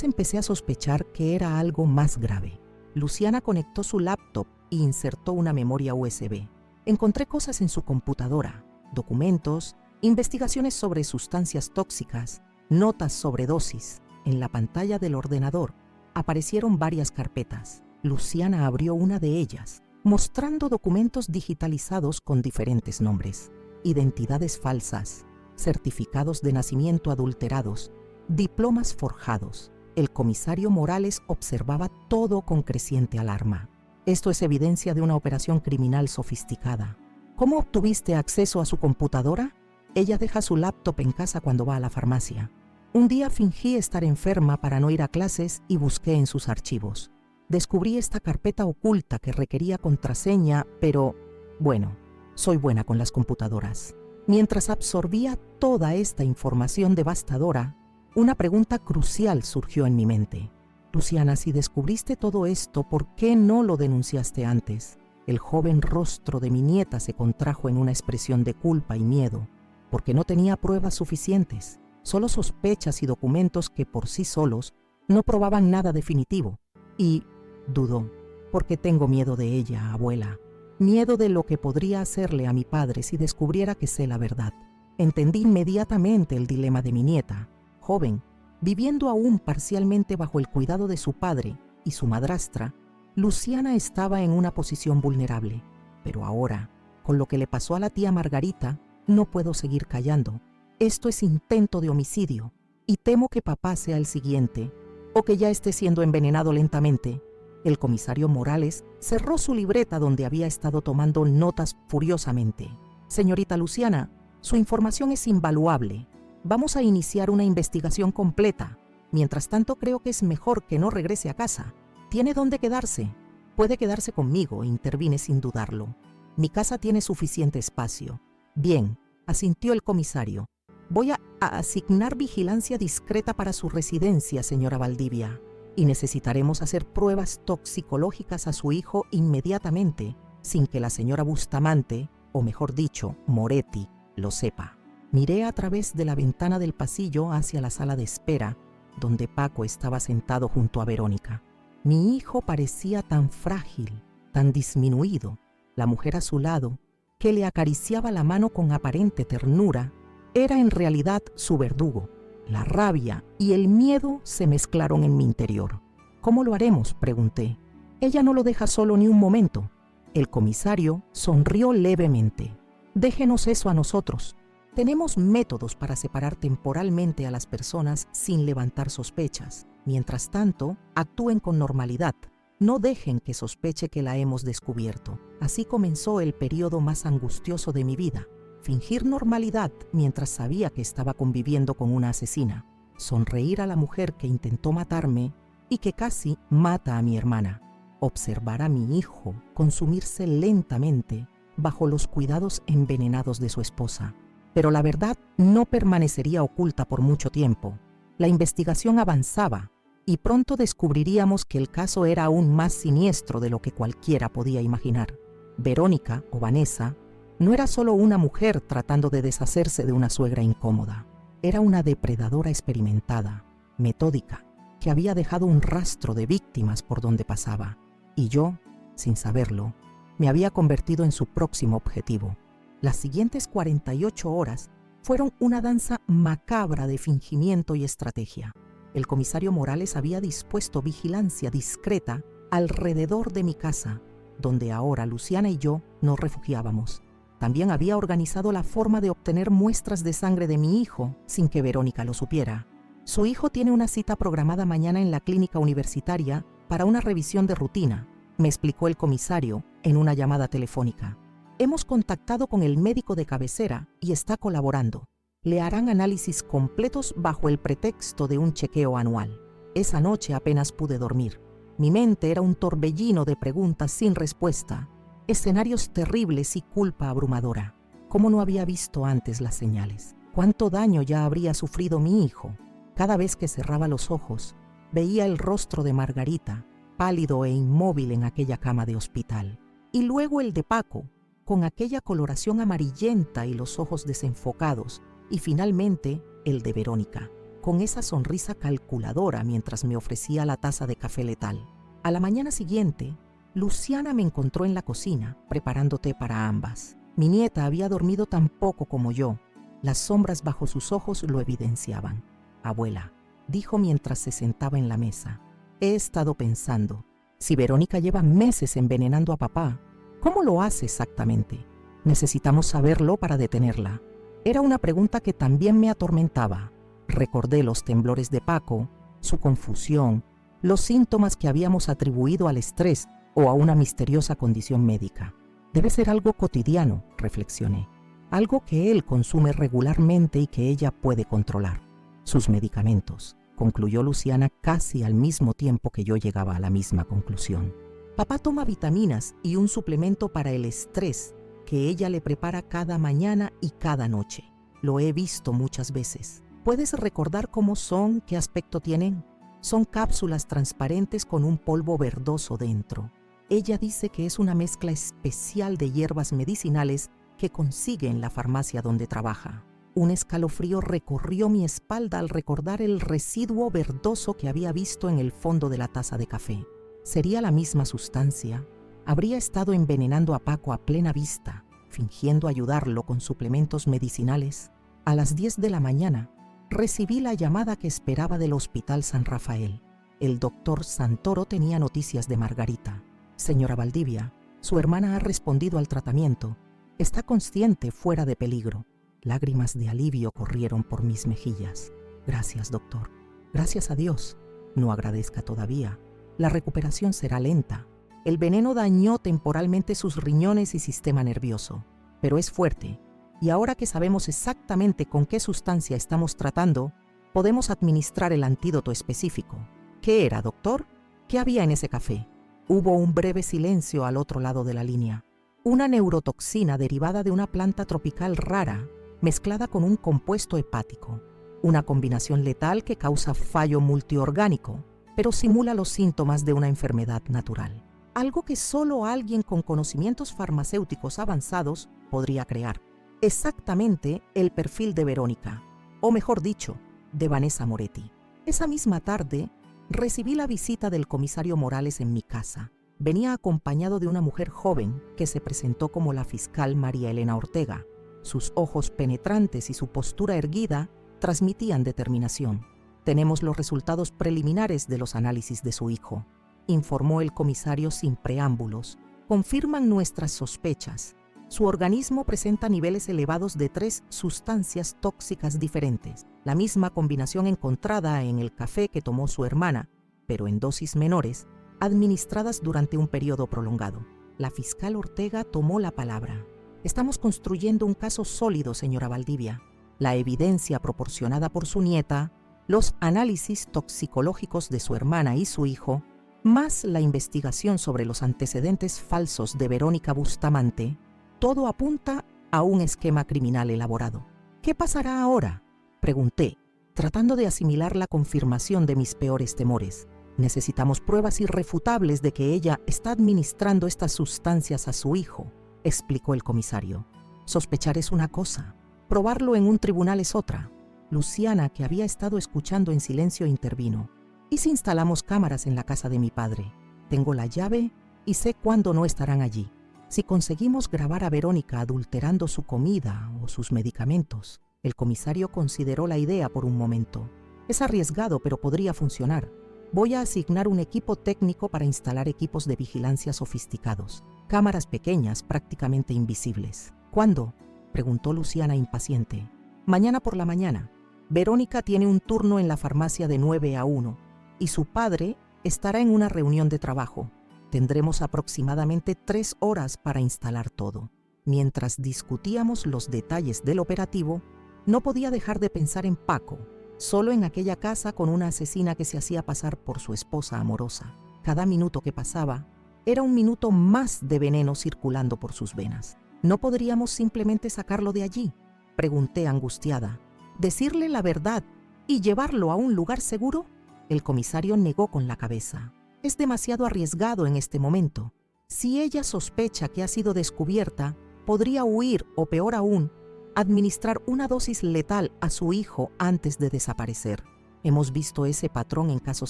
empecé a sospechar que era algo más grave. Luciana conectó su laptop e insertó una memoria USB. Encontré cosas en su computadora, documentos, investigaciones sobre sustancias tóxicas, notas sobre dosis. En la pantalla del ordenador aparecieron varias carpetas. Luciana abrió una de ellas, mostrando documentos digitalizados con diferentes nombres, identidades falsas, certificados de nacimiento adulterados, diplomas forjados. El comisario Morales observaba todo con creciente alarma. Esto es evidencia de una operación criminal sofisticada. ¿Cómo obtuviste acceso a su computadora? Ella deja su laptop en casa cuando va a la farmacia. Un día fingí estar enferma para no ir a clases y busqué en sus archivos. Descubrí esta carpeta oculta que requería contraseña, pero, bueno, soy buena con las computadoras. Mientras absorbía toda esta información devastadora, una pregunta crucial surgió en mi mente. Luciana, si descubriste todo esto, ¿por qué no lo denunciaste antes? El joven rostro de mi nieta se contrajo en una expresión de culpa y miedo, porque no tenía pruebas suficientes, solo sospechas y documentos que por sí solos no probaban nada definitivo. Y dudó, porque tengo miedo de ella, abuela. Miedo de lo que podría hacerle a mi padre si descubriera que sé la verdad. Entendí inmediatamente el dilema de mi nieta. Joven, viviendo aún parcialmente bajo el cuidado de su padre y su madrastra, Luciana estaba en una posición vulnerable. Pero ahora, con lo que le pasó a la tía Margarita, no puedo seguir callando. Esto es intento de homicidio, y temo que papá sea el siguiente, o que ya esté siendo envenenado lentamente. El comisario Morales cerró su libreta donde había estado tomando notas furiosamente. Señorita Luciana, su información es invaluable. Vamos a iniciar una investigación completa. Mientras tanto, creo que es mejor que no regrese a casa. ¿Tiene dónde quedarse? Puede quedarse conmigo, intervine sin dudarlo. Mi casa tiene suficiente espacio. Bien, asintió el comisario. Voy a asignar vigilancia discreta para su residencia, señora Valdivia, y necesitaremos hacer pruebas toxicológicas a su hijo inmediatamente, sin que la señora Bustamante, o mejor dicho, Moretti, lo sepa. Miré a través de la ventana del pasillo hacia la sala de espera, donde Paco estaba sentado junto a Verónica. Mi hijo parecía tan frágil, tan disminuido. La mujer a su lado, que le acariciaba la mano con aparente ternura, era en realidad su verdugo. La rabia y el miedo se mezclaron en mi interior. ¿Cómo lo haremos?, pregunté. Ella no lo deja solo ni un momento. El comisario sonrió levemente. Déjenos eso a nosotros. Tenemos métodos para separar temporalmente a las personas sin levantar sospechas. Mientras tanto, actúen con normalidad. No dejen que sospeche que la hemos descubierto. Así comenzó el periodo más angustioso de mi vida. Fingir normalidad mientras sabía que estaba conviviendo con una asesina. Sonreír a la mujer que intentó matarme y que casi mata a mi hermana. Observar a mi hijo consumirse lentamente bajo los cuidados envenenados de su esposa. Pero la verdad no permanecería oculta por mucho tiempo. La investigación avanzaba y pronto descubriríamos que el caso era aún más siniestro de lo que cualquiera podía imaginar. Verónica, o Vanessa, no era solo una mujer tratando de deshacerse de una suegra incómoda. Era una depredadora experimentada, metódica, que había dejado un rastro de víctimas por donde pasaba. Y yo, sin saberlo, me había convertido en su próximo objetivo. Las siguientes 48 horas fueron una danza macabra de fingimiento y estrategia. El comisario Morales había dispuesto vigilancia discreta alrededor de mi casa, donde ahora Luciana y yo nos refugiábamos. También había organizado la forma de obtener muestras de sangre de mi hijo sin que Verónica lo supiera. Su hijo tiene una cita programada mañana en la clínica universitaria para una revisión de rutina, me explicó el comisario en una llamada telefónica. Hemos contactado con el médico de cabecera y está colaborando. Le harán análisis completos bajo el pretexto de un chequeo anual. Esa noche apenas pude dormir. Mi mente era un torbellino de preguntas sin respuesta, escenarios terribles y culpa abrumadora. ¿Cómo no había visto antes las señales? ¿Cuánto daño ya habría sufrido mi hijo? Cada vez que cerraba los ojos, veía el rostro de Margarita, pálido e inmóvil en aquella cama de hospital. Y luego el de Paco, con aquella coloración amarillenta y los ojos desenfocados. Y finalmente el de Verónica, con esa sonrisa calculadora mientras me ofrecía la taza de café letal. A la mañana siguiente, Luciana me encontró en la cocina, preparando té para ambas. Mi nieta había dormido tan poco como yo. Las sombras bajo sus ojos lo evidenciaban. Abuela, dijo mientras se sentaba en la mesa, he estado pensando, si Verónica lleva meses envenenando a papá, ¿cómo lo hace exactamente? Necesitamos saberlo para detenerla. Era una pregunta que también me atormentaba. Recordé los temblores de Paco, su confusión, los síntomas que habíamos atribuido al estrés o a una misteriosa condición médica. Debe ser algo cotidiano, reflexioné, algo que él consume regularmente y que ella puede controlar. Sus medicamentos, concluyó Luciana casi al mismo tiempo que yo llegaba a la misma conclusión. Papá toma vitaminas y un suplemento para el estrés que ella le prepara cada mañana y cada noche. Lo he visto muchas veces. ¿Puedes recordar cómo son, qué aspecto tienen? Son cápsulas transparentes con un polvo verdoso dentro. Ella dice que es una mezcla especial de hierbas medicinales que consigue en la farmacia donde trabaja. Un escalofrío recorrió mi espalda al recordar el residuo verdoso que había visto en el fondo de la taza de café. ¿Sería la misma sustancia? Habría estado envenenando a Paco a plena vista, fingiendo ayudarlo con suplementos medicinales. A las 10 de la mañana, recibí la llamada que esperaba del Hospital San Rafael. El doctor Santoro tenía noticias de Margarita. Señora Valdivia, su hermana ha respondido al tratamiento. Está consciente, fuera de peligro. Lágrimas de alivio corrieron por mis mejillas. Gracias, doctor. Gracias a Dios. No agradezca todavía. La recuperación será lenta. El veneno dañó temporalmente sus riñones y sistema nervioso, pero es fuerte. Y ahora que sabemos exactamente con qué sustancia estamos tratando, podemos administrar el antídoto específico. ¿Qué era, doctor? ¿Qué había en ese café? Hubo un breve silencio al otro lado de la línea. Una neurotoxina derivada de una planta tropical rara, mezclada con un compuesto hepático. Una combinación letal que causa fallo multiorgánico, pero simula los síntomas de una enfermedad natural. Algo que solo alguien con conocimientos farmacéuticos avanzados podría crear. Exactamente el perfil de Verónica, o mejor dicho, de Vanessa Moretti. Esa misma tarde, recibí la visita del comisario Morales en mi casa. Venía acompañado de una mujer joven que se presentó como la fiscal María Elena Ortega. Sus ojos penetrantes y su postura erguida transmitían determinación. Tenemos los resultados preliminares de los análisis de su hijo, informó el comisario sin preámbulos. Confirman nuestras sospechas. Su organismo presenta niveles elevados de 3 sustancias tóxicas diferentes, la misma combinación encontrada en el café que tomó su hermana, pero en dosis menores, administradas durante un periodo prolongado. La fiscal Ortega tomó la palabra. Estamos construyendo un caso sólido, señora Valdivia. La evidencia proporcionada por su nieta, los análisis toxicológicos de su hermana y su hijo, más la investigación sobre los antecedentes falsos de Verónica Bustamante, todo apunta a un esquema criminal elaborado. ¿Qué pasará ahora?, pregunté, tratando de asimilar la confirmación de mis peores temores. Necesitamos pruebas irrefutables de que ella está administrando estas sustancias a su hijo, explicó el comisario. Sospechar es una cosa, probarlo en un tribunal es otra. Luciana, que había estado escuchando en silencio, intervino. ¿Y si instalamos cámaras en la casa de mi padre? Tengo la llave y sé cuándo no estarán allí. Si conseguimos grabar a Verónica adulterando su comida o sus medicamentos, el comisario consideró la idea por un momento. Es arriesgado, pero podría funcionar. Voy a asignar un equipo técnico para instalar equipos de vigilancia sofisticados. Cámaras pequeñas, prácticamente invisibles. ¿Cuándo?, preguntó Luciana impaciente. Mañana por la mañana. Verónica tiene un turno en la farmacia de 9 a 1 y su padre estará en una reunión de trabajo. Tendremos aproximadamente 3 horas para instalar todo. Mientras discutíamos los detalles del operativo, no podía dejar de pensar en Paco, solo en aquella casa con una asesina que se hacía pasar por su esposa amorosa. Cada minuto que pasaba era un minuto más de veneno circulando por sus venas. ¿No podríamos simplemente sacarlo de allí?, pregunté angustiada. ¿Decirle la verdad y llevarlo a un lugar seguro? El comisario negó con la cabeza. Es demasiado arriesgado en este momento. Si ella sospecha que ha sido descubierta, podría huir o, peor aún, administrar una dosis letal a su hijo antes de desaparecer. Hemos visto ese patrón en casos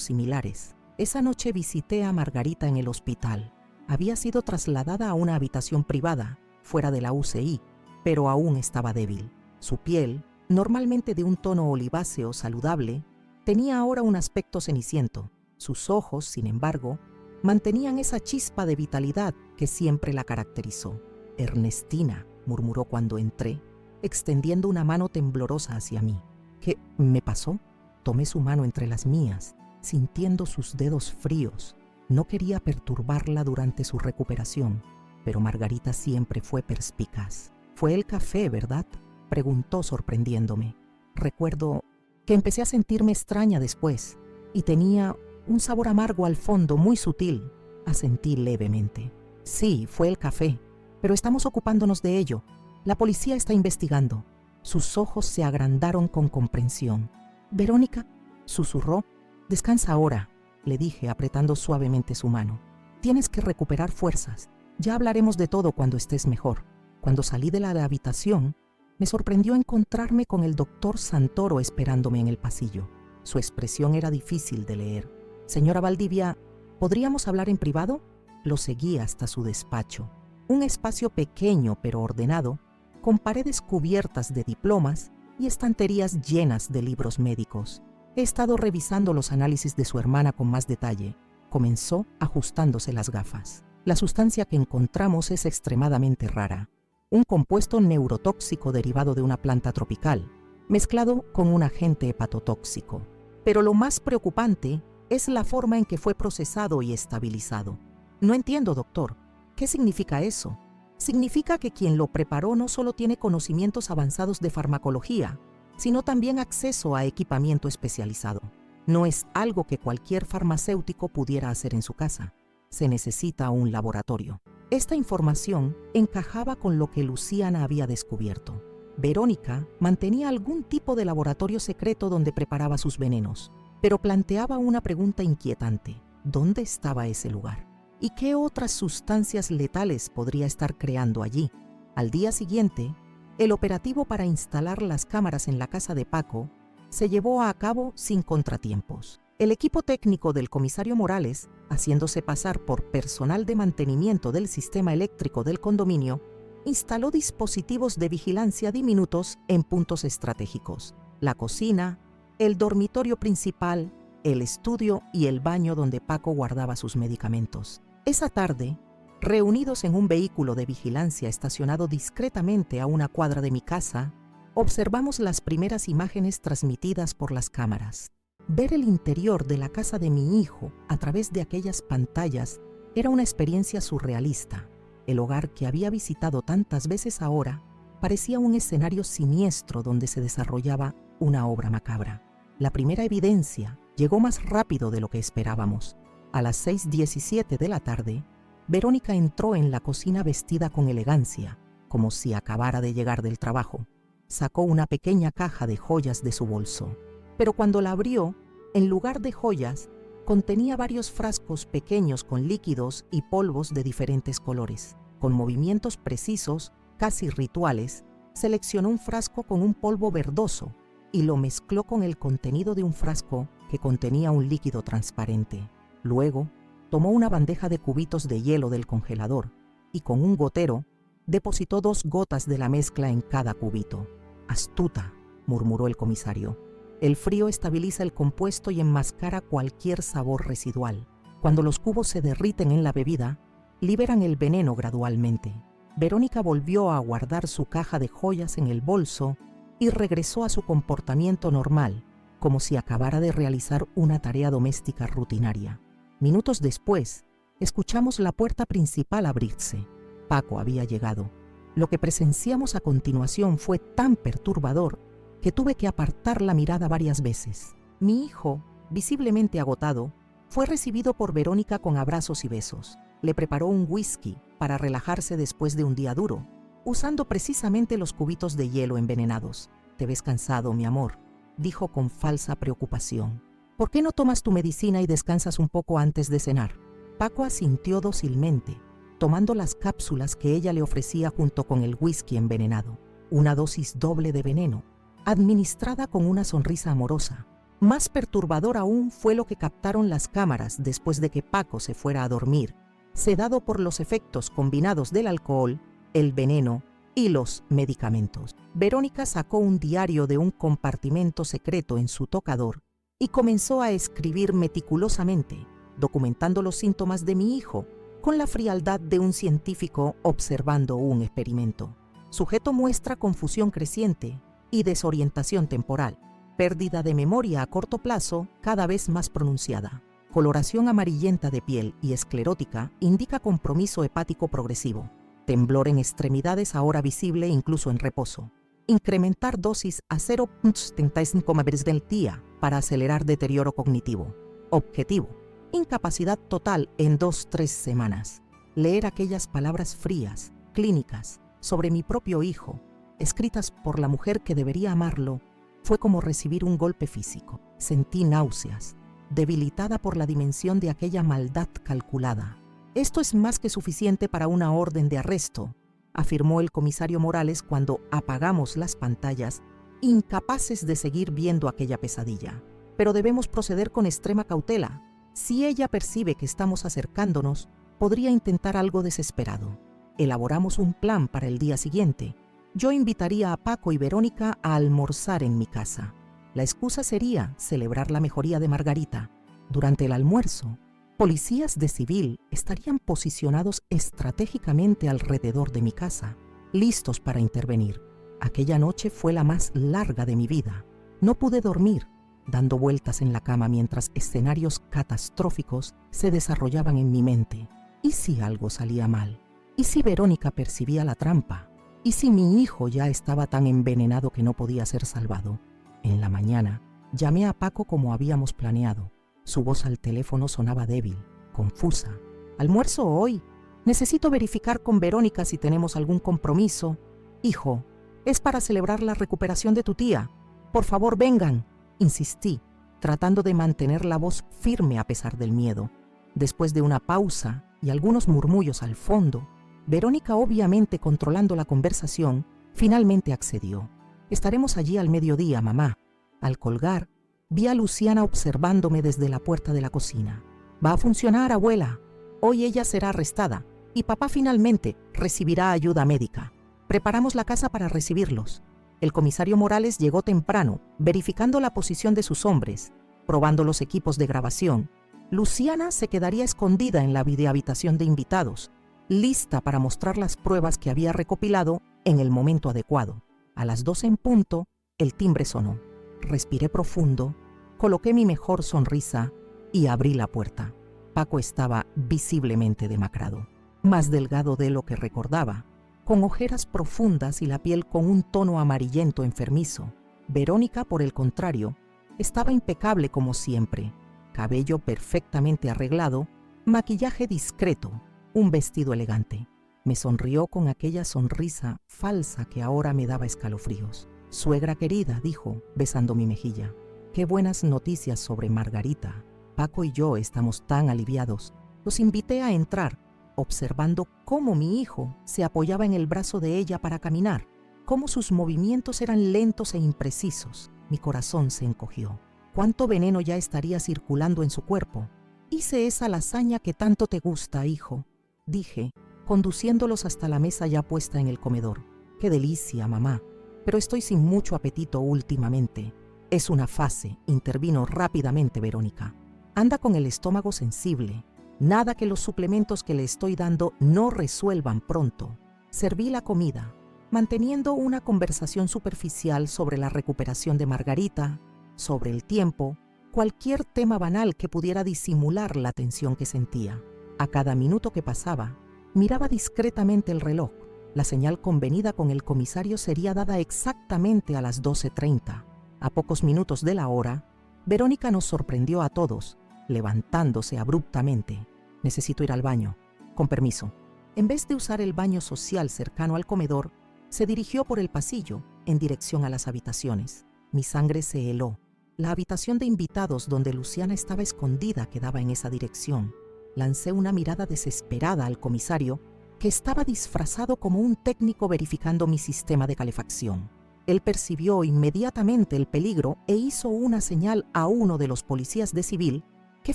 similares. Esa noche visité a Margarita en el hospital. Había sido trasladada a una habitación privada, fuera de la UCI, pero aún estaba débil. Su piel, normalmente de un tono oliváceo saludable, tenía ahora un aspecto ceniciento. Sus ojos, sin embargo, mantenían esa chispa de vitalidad que siempre la caracterizó. «Ernestina», murmuró cuando entré, extendiendo una mano temblorosa hacia mí. ¿Qué me pasó? Tomé su mano entre las mías, sintiendo sus dedos fríos. No quería perturbarla durante su recuperación, pero Margarita siempre fue perspicaz. «Fue el café, ¿verdad?», preguntó sorprendiéndome. Recuerdo que empecé a sentirme extraña después y tenía un sabor amargo al fondo, muy sutil. Asentí levemente. Sí, fue el café, pero estamos ocupándonos de ello. La policía está investigando. Sus ojos se agrandaron con comprensión. «Verónica», susurró. «Descansa ahora», le dije apretando suavemente su mano. «Tienes que recuperar fuerzas. Ya hablaremos de todo cuando estés mejor». Cuando salí de la habitación, me sorprendió encontrarme con el doctor Santoro esperándome en el pasillo. Su expresión era difícil de leer. «Señora Valdivia, ¿podríamos hablar en privado?». Lo seguí hasta su despacho. Un espacio pequeño pero ordenado, con paredes cubiertas de diplomas y estanterías llenas de libros médicos. «He estado revisando los análisis de su hermana con más detalle», comenzó ajustándose las gafas. «La sustancia que encontramos es extremadamente rara. Un compuesto neurotóxico derivado de una planta tropical, mezclado con un agente hepatotóxico. Pero lo más preocupante Es la forma en que fue procesado y estabilizado. No entiendo, doctor. ¿Qué significa eso? Significa que quien lo preparó no solo tiene conocimientos avanzados de farmacología, sino también acceso a equipamiento especializado. No es algo que cualquier farmacéutico pudiera hacer en su casa. Se necesita un laboratorio. Esta información encajaba con lo que Luciana había descubierto. Verónica mantenía algún tipo de laboratorio secreto donde preparaba sus venenos, pero planteaba una pregunta inquietante. ¿Dónde estaba ese lugar? ¿Y qué otras sustancias letales podría estar creando allí? Al día siguiente, el operativo para instalar las cámaras en la casa de Paco se llevó a cabo sin contratiempos. El equipo técnico del comisario Morales, haciéndose pasar por personal de mantenimiento del sistema eléctrico del condominio, instaló dispositivos de vigilancia diminutos en puntos estratégicos: la cocina, el dormitorio principal, el estudio y el baño donde Paco guardaba sus medicamentos. Esa tarde, reunidos en un vehículo de vigilancia estacionado discretamente a una cuadra de mi casa, observamos las primeras imágenes transmitidas por las cámaras. Ver el interior de la casa de mi hijo a través de aquellas pantallas era una experiencia surrealista. El hogar que había visitado tantas veces ahora parecía un escenario siniestro donde se desarrollaba una obra macabra. La primera evidencia llegó más rápido de lo que esperábamos. A las 6:17 de la tarde, Verónica entró en la cocina vestida con elegancia, como si acabara de llegar del trabajo. Sacó una pequeña caja de joyas de su bolso, pero cuando la abrió, en lugar de joyas, contenía varios frascos pequeños con líquidos y polvos de diferentes colores. Con movimientos precisos, casi rituales, seleccionó un frasco con un polvo verdoso y lo mezcló con el contenido de un frasco que contenía un líquido transparente. Luego, tomó una bandeja de cubitos de hielo del congelador y con un gotero depositó 2 gotas de la mezcla en cada cubito. «Astuta», murmuró el comisario. «El frío estabiliza el compuesto y enmascara cualquier sabor residual. Cuando los cubos se derriten en la bebida, liberan el veneno gradualmente». Verónica volvió a guardar su caja de joyas en el bolso y regresó a su comportamiento normal, como si acabara de realizar una tarea doméstica rutinaria. Minutos después, escuchamos la puerta principal abrirse. Paco había llegado. Lo que presenciamos a continuación fue tan perturbador que tuve que apartar la mirada varias veces. Mi hijo, visiblemente agotado, fue recibido por Verónica con abrazos y besos. Le preparó un whisky para relajarse después de un día duro, usando precisamente los cubitos de hielo envenenados. «Te ves cansado, mi amor», dijo con falsa preocupación. «¿Por qué no tomas tu medicina y descansas un poco antes de cenar?» Paco asintió dócilmente, tomando las cápsulas que ella le ofrecía junto con el whisky envenenado. Una dosis doble de veneno, administrada con una sonrisa amorosa. Más perturbador aún fue lo que captaron las cámaras después de que Paco se fuera a dormir, sedado por los efectos combinados del alcohol, el veneno y los medicamentos. Verónica sacó un diario de un compartimento secreto en su tocador y comenzó a escribir meticulosamente, documentando los síntomas de mi hijo con la frialdad de un científico observando un experimento. Sujeto muestra confusión creciente y desorientación temporal, pérdida de memoria a corto plazo cada vez más pronunciada. Coloración amarillenta de piel y esclerótica indica compromiso hepático progresivo. Temblor en extremidades ahora visible incluso en reposo. Incrementar dosis a 0.75 veces del día para acelerar deterioro cognitivo. Objetivo: incapacidad total en 2-3 semanas. Leer aquellas palabras frías, clínicas, sobre mi propio hijo, escritas por la mujer que debería amarlo, fue como recibir un golpe físico. Sentí náuseas, debilitada por la dimensión de aquella maldad calculada. «Esto es más que suficiente para una orden de arresto», afirmó el comisario Morales cuando apagamos las pantallas, incapaces de seguir viendo aquella pesadilla. «Pero debemos proceder con extrema cautela. Si ella percibe que estamos acercándonos, podría intentar algo desesperado». Elaboramos un plan para el día siguiente. Yo invitaría a Paco y Verónica a almorzar en mi casa. La excusa sería celebrar la mejoría de Margarita. Durante el almuerzo, policías de civil estarían posicionados estratégicamente alrededor de mi casa, listos para intervenir. Aquella noche fue la más larga de mi vida. No pude dormir, dando vueltas en la cama mientras escenarios catastróficos se desarrollaban en mi mente. ¿Y si algo salía mal? ¿Y si Verónica percibía la trampa? ¿Y si mi hijo ya estaba tan envenenado que no podía ser salvado? En la mañana, llamé a Paco como habíamos planeado. Su voz al teléfono sonaba débil, confusa. ¿Almuerzo hoy? Necesito verificar con Verónica si tenemos algún compromiso. Hijo, es para celebrar la recuperación de tu tía. Por favor, vengan, insistí, tratando de mantener la voz firme a pesar del miedo. Después de una pausa y algunos murmullos al fondo, Verónica, obviamente controlando la conversación, finalmente accedió. Estaremos allí al mediodía, mamá. Al colgar, vi a Luciana observándome desde la puerta de la cocina. Va a funcionar, abuela. Hoy ella será arrestada y papá finalmente recibirá ayuda médica. Preparamos la casa para recibirlos. El comisario Morales llegó temprano, verificando la posición de sus hombres, probando los equipos de grabación. Luciana se quedaría escondida en la videohabitación de invitados, lista para mostrar las pruebas que había recopilado en el momento adecuado. A las 12 en punto, el timbre sonó. Respiré profundo, coloqué mi mejor sonrisa y abrí la puerta. Paco estaba visiblemente demacrado, más delgado de lo que recordaba, con ojeras profundas y la piel con un tono amarillento enfermizo. Verónica, por el contrario, estaba impecable como siempre, cabello perfectamente arreglado, maquillaje discreto, un vestido elegante. Me sonrió con aquella sonrisa falsa que ahora me daba escalofríos. «Suegra querida», dijo, besando mi mejilla, «qué buenas noticias sobre Margarita. Paco y yo estamos tan aliviados». Los invité a entrar, observando cómo mi hijo se apoyaba en el brazo de ella para caminar, cómo sus movimientos eran lentos e imprecisos. Mi corazón se encogió. ¿Cuánto veneno ya estaría circulando en su cuerpo? «Hice esa lasaña que tanto te gusta, hijo», dije, conduciéndolos hasta la mesa ya puesta en el comedor. «Qué delicia, mamá, pero estoy sin mucho apetito últimamente». «Es una fase», intervino rápidamente Verónica. «Anda con el estómago sensible. Nada que los suplementos que le estoy dando no resuelvan pronto». Serví la comida, manteniendo una conversación superficial sobre la recuperación de Margarita, sobre el tiempo, cualquier tema banal que pudiera disimular la tensión que sentía. A cada minuto que pasaba, miraba discretamente el reloj. La señal convenida con el comisario sería dada exactamente a las 12:30. A pocos minutos de la hora, Verónica nos sorprendió a todos, levantándose abruptamente. «Necesito ir al baño. Con permiso». En vez de usar el baño social cercano al comedor, se dirigió por el pasillo en dirección a las habitaciones. Mi sangre se heló. La habitación de invitados donde Luciana estaba escondida quedaba en esa dirección. Lancé una mirada desesperada al comisario, que estaba disfrazado como un técnico verificando mi sistema de calefacción. Él percibió inmediatamente el peligro e hizo una señal a uno de los policías de civil que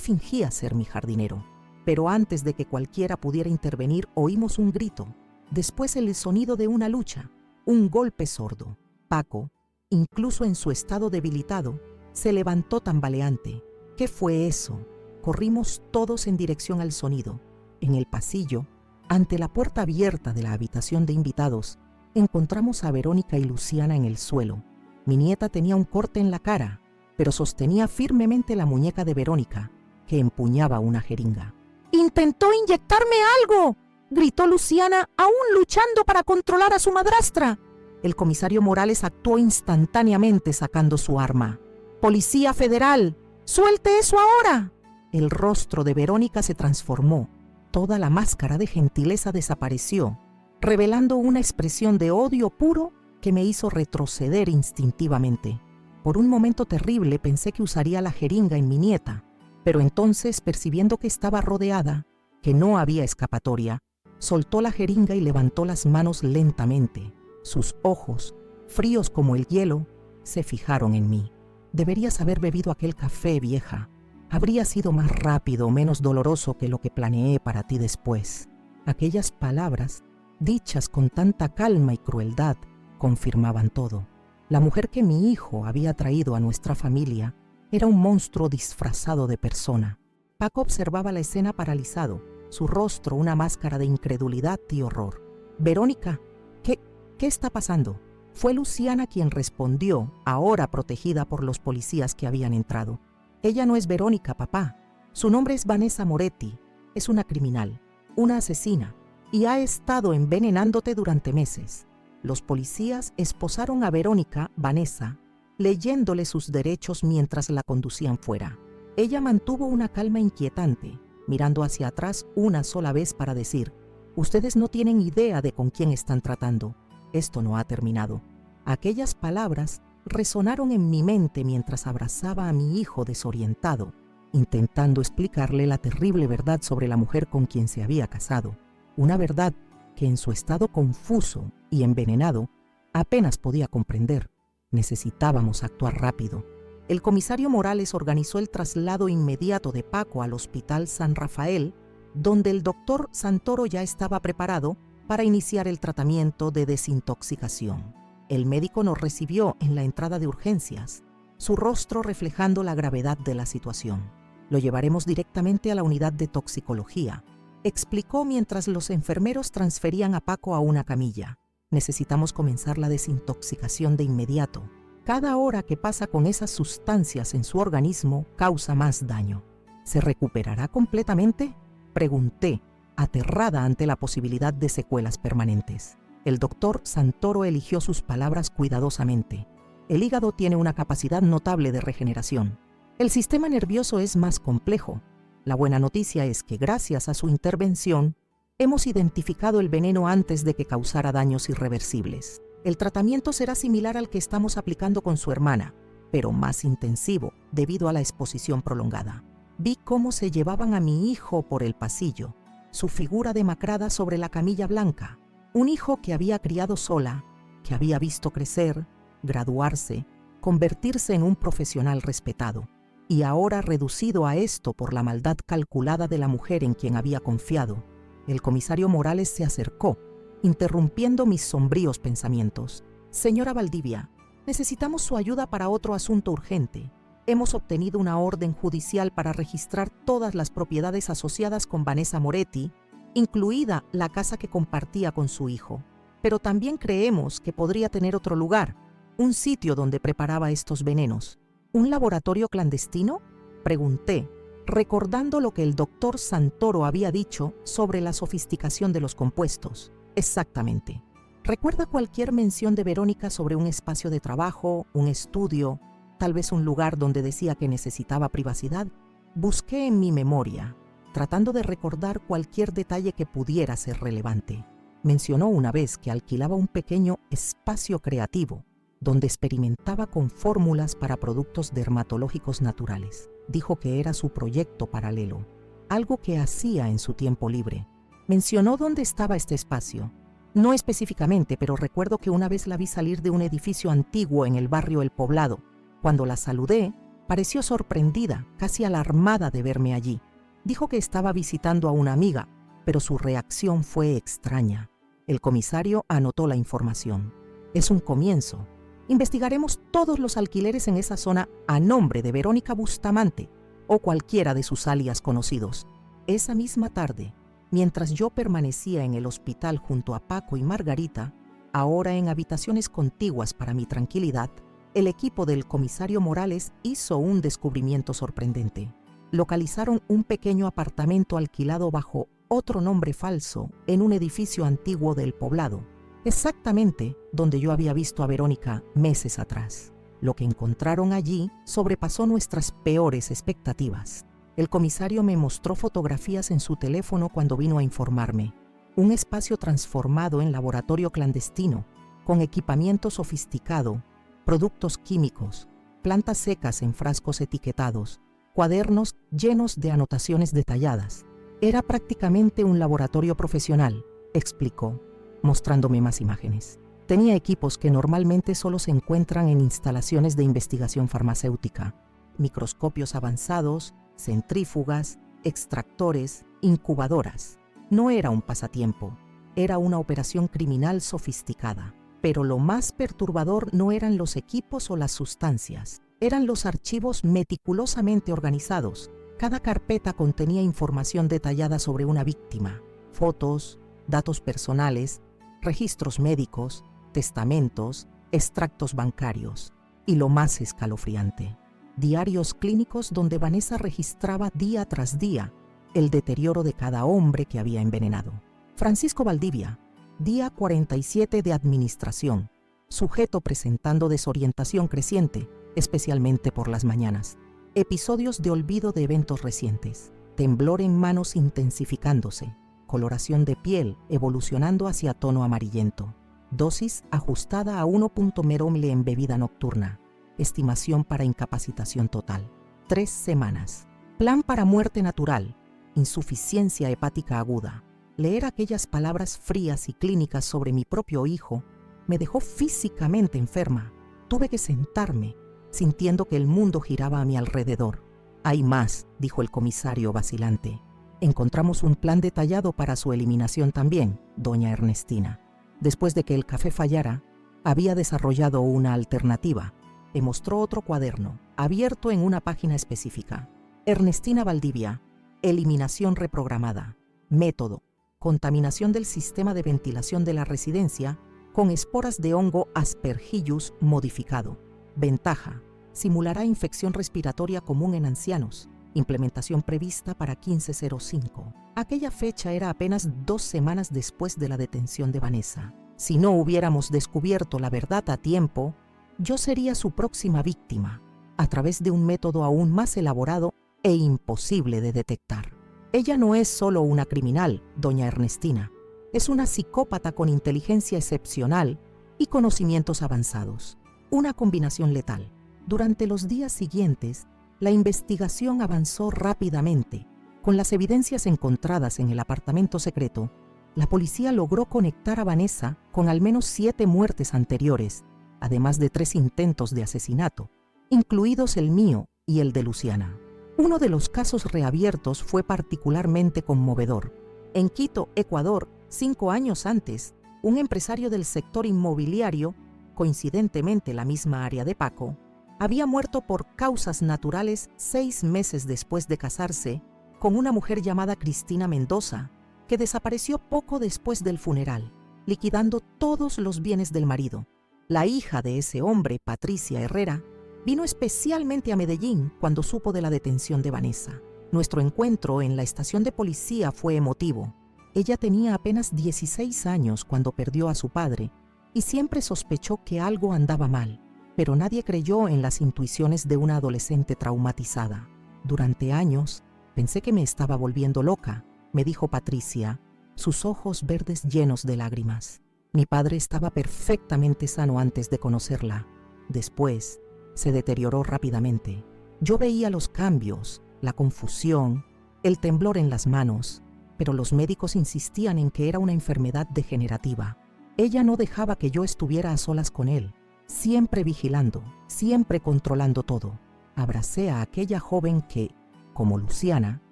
fingía ser mi jardinero. Pero antes de que cualquiera pudiera intervenir, oímos un grito, después el sonido de una lucha, un golpe sordo. Paco, incluso en su estado debilitado, se levantó tambaleante. ¿Qué fue eso? Corrimos todos en dirección al sonido. En el pasillo, ante la puerta abierta de la habitación de invitados, encontramos a Verónica y Luciana en el suelo. Mi nieta tenía un corte en la cara, pero sostenía firmemente la muñeca de Verónica, que empuñaba una jeringa. «¡Intentó inyectarme algo!», gritó Luciana, aún luchando para controlar a su madrastra. El comisario Morales actuó instantáneamente sacando su arma. «¡Policía Federal! ¡Suelte eso ahora!». El rostro de Verónica se transformó. Toda la máscara de gentileza desapareció, revelando una expresión de odio puro que me hizo retroceder instintivamente. Por un momento terrible pensé que usaría la jeringa en mi nieta, pero entonces, percibiendo que estaba rodeada, que no había escapatoria, soltó la jeringa y levantó las manos lentamente. Sus ojos, fríos como el hielo, se fijaron en mí. «Deberías haber bebido aquel café, vieja. Habría sido más rápido o menos doloroso que lo que planeé para ti después». Aquellas palabras, dichas con tanta calma y crueldad, confirmaban todo. La mujer que mi hijo había traído a nuestra familia era un monstruo disfrazado de persona. Paco observaba la escena paralizado, su rostro una máscara de incredulidad y horror. «Verónica, ¿qué está pasando?». Fue Luciana quien respondió, ahora protegida por los policías que habían entrado. Ella no es Verónica, papá. Su nombre es Vanessa Moretti. Es una criminal, una asesina, y ha estado envenenándote durante meses. Los policías esposaron a Verónica, Vanessa, leyéndole sus derechos mientras la conducían fuera. Ella mantuvo una calma inquietante, mirando hacia atrás una sola vez para decir: ustedes no tienen idea de con quién están tratando. Esto no ha terminado. Aquellas palabras resonaron en mi mente mientras abrazaba a mi hijo desorientado, intentando explicarle la terrible verdad sobre la mujer con quien se había casado. Una verdad que en su estado confuso y envenenado apenas podía comprender. Necesitábamos actuar rápido. El comisario Morales organizó el traslado inmediato de Paco al Hospital San Rafael, donde el doctor Santoro ya estaba preparado para iniciar el tratamiento de desintoxicación. El médico nos recibió en la entrada de urgencias, su rostro reflejando la gravedad de la situación. Lo llevaremos directamente a la unidad de toxicología, explicó mientras los enfermeros transferían a Paco a una camilla. Necesitamos comenzar la desintoxicación de inmediato. Cada hora que pasa con esas sustancias en su organismo causa más daño. ¿Se recuperará completamente?, pregunté, aterrada ante la posibilidad de secuelas permanentes. El doctor Santoro eligió sus palabras cuidadosamente. El hígado tiene una capacidad notable de regeneración. El sistema nervioso es más complejo. La buena noticia es que gracias a su intervención, hemos identificado el veneno antes de que causara daños irreversibles. El tratamiento será similar al que estamos aplicando con su hermana, pero más intensivo debido a la exposición prolongada. Vi cómo se llevaban a mi hijo por el pasillo, su figura demacrada sobre la camilla blanca. Un hijo que había criado sola, que había visto crecer, graduarse, convertirse en un profesional respetado, y ahora reducido a esto por la maldad calculada de la mujer en quien había confiado. El comisario Morales se acercó, interrumpiendo mis sombríos pensamientos. Señora Valdivia, necesitamos su ayuda para otro asunto urgente. Hemos obtenido una orden judicial para registrar todas las propiedades asociadas con Vanessa Moretti, incluida la casa que compartía con su hijo. Pero también creemos que podría tener otro lugar, un sitio donde preparaba estos venenos. ¿Un laboratorio clandestino?, pregunté, recordando lo que el doctor Santoro había dicho sobre la sofisticación de los compuestos. Exactamente. ¿Recuerda cualquier mención de Verónica sobre un espacio de trabajo, un estudio, tal vez un lugar donde decía que necesitaba privacidad? Busqué en mi memoria, tratando de recordar cualquier detalle que pudiera ser relevante. Mencionó una vez que alquilaba un pequeño espacio creativo, donde experimentaba con fórmulas para productos dermatológicos naturales. Dijo que era su proyecto paralelo, algo que hacía en su tiempo libre. Mencionó dónde estaba este espacio. No específicamente, pero recuerdo que una vez la vi salir de un edificio antiguo en el barrio El Poblado. Cuando la saludé, pareció sorprendida, casi alarmada de verme allí. Dijo que estaba visitando a una amiga, pero su reacción fue extraña. El comisario anotó la información. Es un comienzo. Investigaremos todos los alquileres en esa zona a nombre de Verónica Bustamante o cualquiera de sus alias conocidos. Esa misma tarde, mientras yo permanecía en el hospital junto a Paco y Margarita, ahora en habitaciones contiguas para mi tranquilidad, el equipo del comisario Morales hizo un descubrimiento sorprendente. Localizaron un pequeño apartamento alquilado bajo otro nombre falso en un edificio antiguo del poblado, exactamente donde yo había visto a Verónica meses atrás. Lo que encontraron allí sobrepasó nuestras peores expectativas. El comisario me mostró fotografías en su teléfono cuando vino a informarme. Un espacio transformado en laboratorio clandestino, con equipamiento sofisticado, productos químicos, plantas secas en frascos etiquetados, cuadernos llenos de anotaciones detalladas. Era prácticamente un laboratorio profesional, explicó, mostrándome más imágenes. Tenía equipos que normalmente solo se encuentran en instalaciones de investigación farmacéutica: microscopios avanzados, centrífugas, extractores, incubadoras. No era un pasatiempo, era una operación criminal sofisticada. Pero lo más perturbador no eran los equipos o las sustancias, eran los archivos meticulosamente organizados. Cada carpeta contenía información detallada sobre una víctima, fotos, datos personales, registros médicos, testamentos, extractos bancarios y lo más escalofriante, diarios clínicos donde Vanessa registraba día tras día el deterioro de cada hombre que había envenenado. Francisco Valdivia, día 47 de administración, sujeto presentando desorientación creciente, especialmente por las mañanas. Episodios de olvido de eventos recientes, temblor en manos intensificándose, coloración de piel evolucionando hacia tono amarillento, dosis ajustada a 1 ml en bebida nocturna, estimación para incapacitación total, 3 semanas. Plan para muerte natural, insuficiencia hepática aguda. Leer aquellas palabras frías y clínicas sobre mi propio hijo me dejó físicamente enferma. Tuve que sentarme, sintiendo que el mundo giraba a mi alrededor. Hay más, dijo el comisario vacilante. Encontramos un plan detallado para su eliminación también, doña Ernestina. Después de que el café fallara, había desarrollado una alternativa. Me mostró otro cuaderno, abierto en una página específica. Ernestina Valdivia, eliminación reprogramada. Método, contaminación del sistema de ventilación de la residencia con esporas de hongo Aspergillus modificado. Ventaja, simulará infección respiratoria común en ancianos. Implementación prevista para 15/05. Aquella fecha era apenas 2 semanas después de la detención de Vanessa. Si no hubiéramos descubierto la verdad a tiempo, yo sería su próxima víctima, a través de un método aún más elaborado e imposible de detectar. Ella no es solo una criminal, doña Ernestina. Es una psicópata con inteligencia excepcional y conocimientos avanzados. Una combinación letal. Durante los días siguientes, la investigación avanzó rápidamente. Con las evidencias encontradas en el apartamento secreto, la policía logró conectar a Vanessa con al menos 7 muertes anteriores, además de 3 intentos de asesinato, incluidos el mío y el de Luciana. Uno de los casos reabiertos fue particularmente conmovedor. En Quito, Ecuador, 5 años antes, un empresario del sector inmobiliario, coincidentemente la misma área de Paco, había muerto por causas naturales 6 meses después de casarse con una mujer llamada Cristina Mendoza, que desapareció poco después del funeral, liquidando todos los bienes del marido. La hija de ese hombre, Patricia Herrera, vino especialmente a Medellín cuando supo de la detención de Vanessa. Nuestro encuentro en la estación de policía fue emotivo. Ella tenía apenas 16 años cuando perdió a su padre y siempre sospechó que algo andaba mal, pero nadie creyó en las intuiciones de una adolescente traumatizada. Durante años, pensé que me estaba volviendo loca, me dijo Patricia, sus ojos verdes llenos de lágrimas. Mi padre estaba perfectamente sano antes de conocerla. Después, se deterioró rápidamente. Yo veía los cambios, la confusión, el temblor en las manos, pero los médicos insistían en que era una enfermedad degenerativa. Ella no dejaba que yo estuviera a solas con él, siempre vigilando, siempre controlando todo. Abracé a aquella joven que, como Luciana,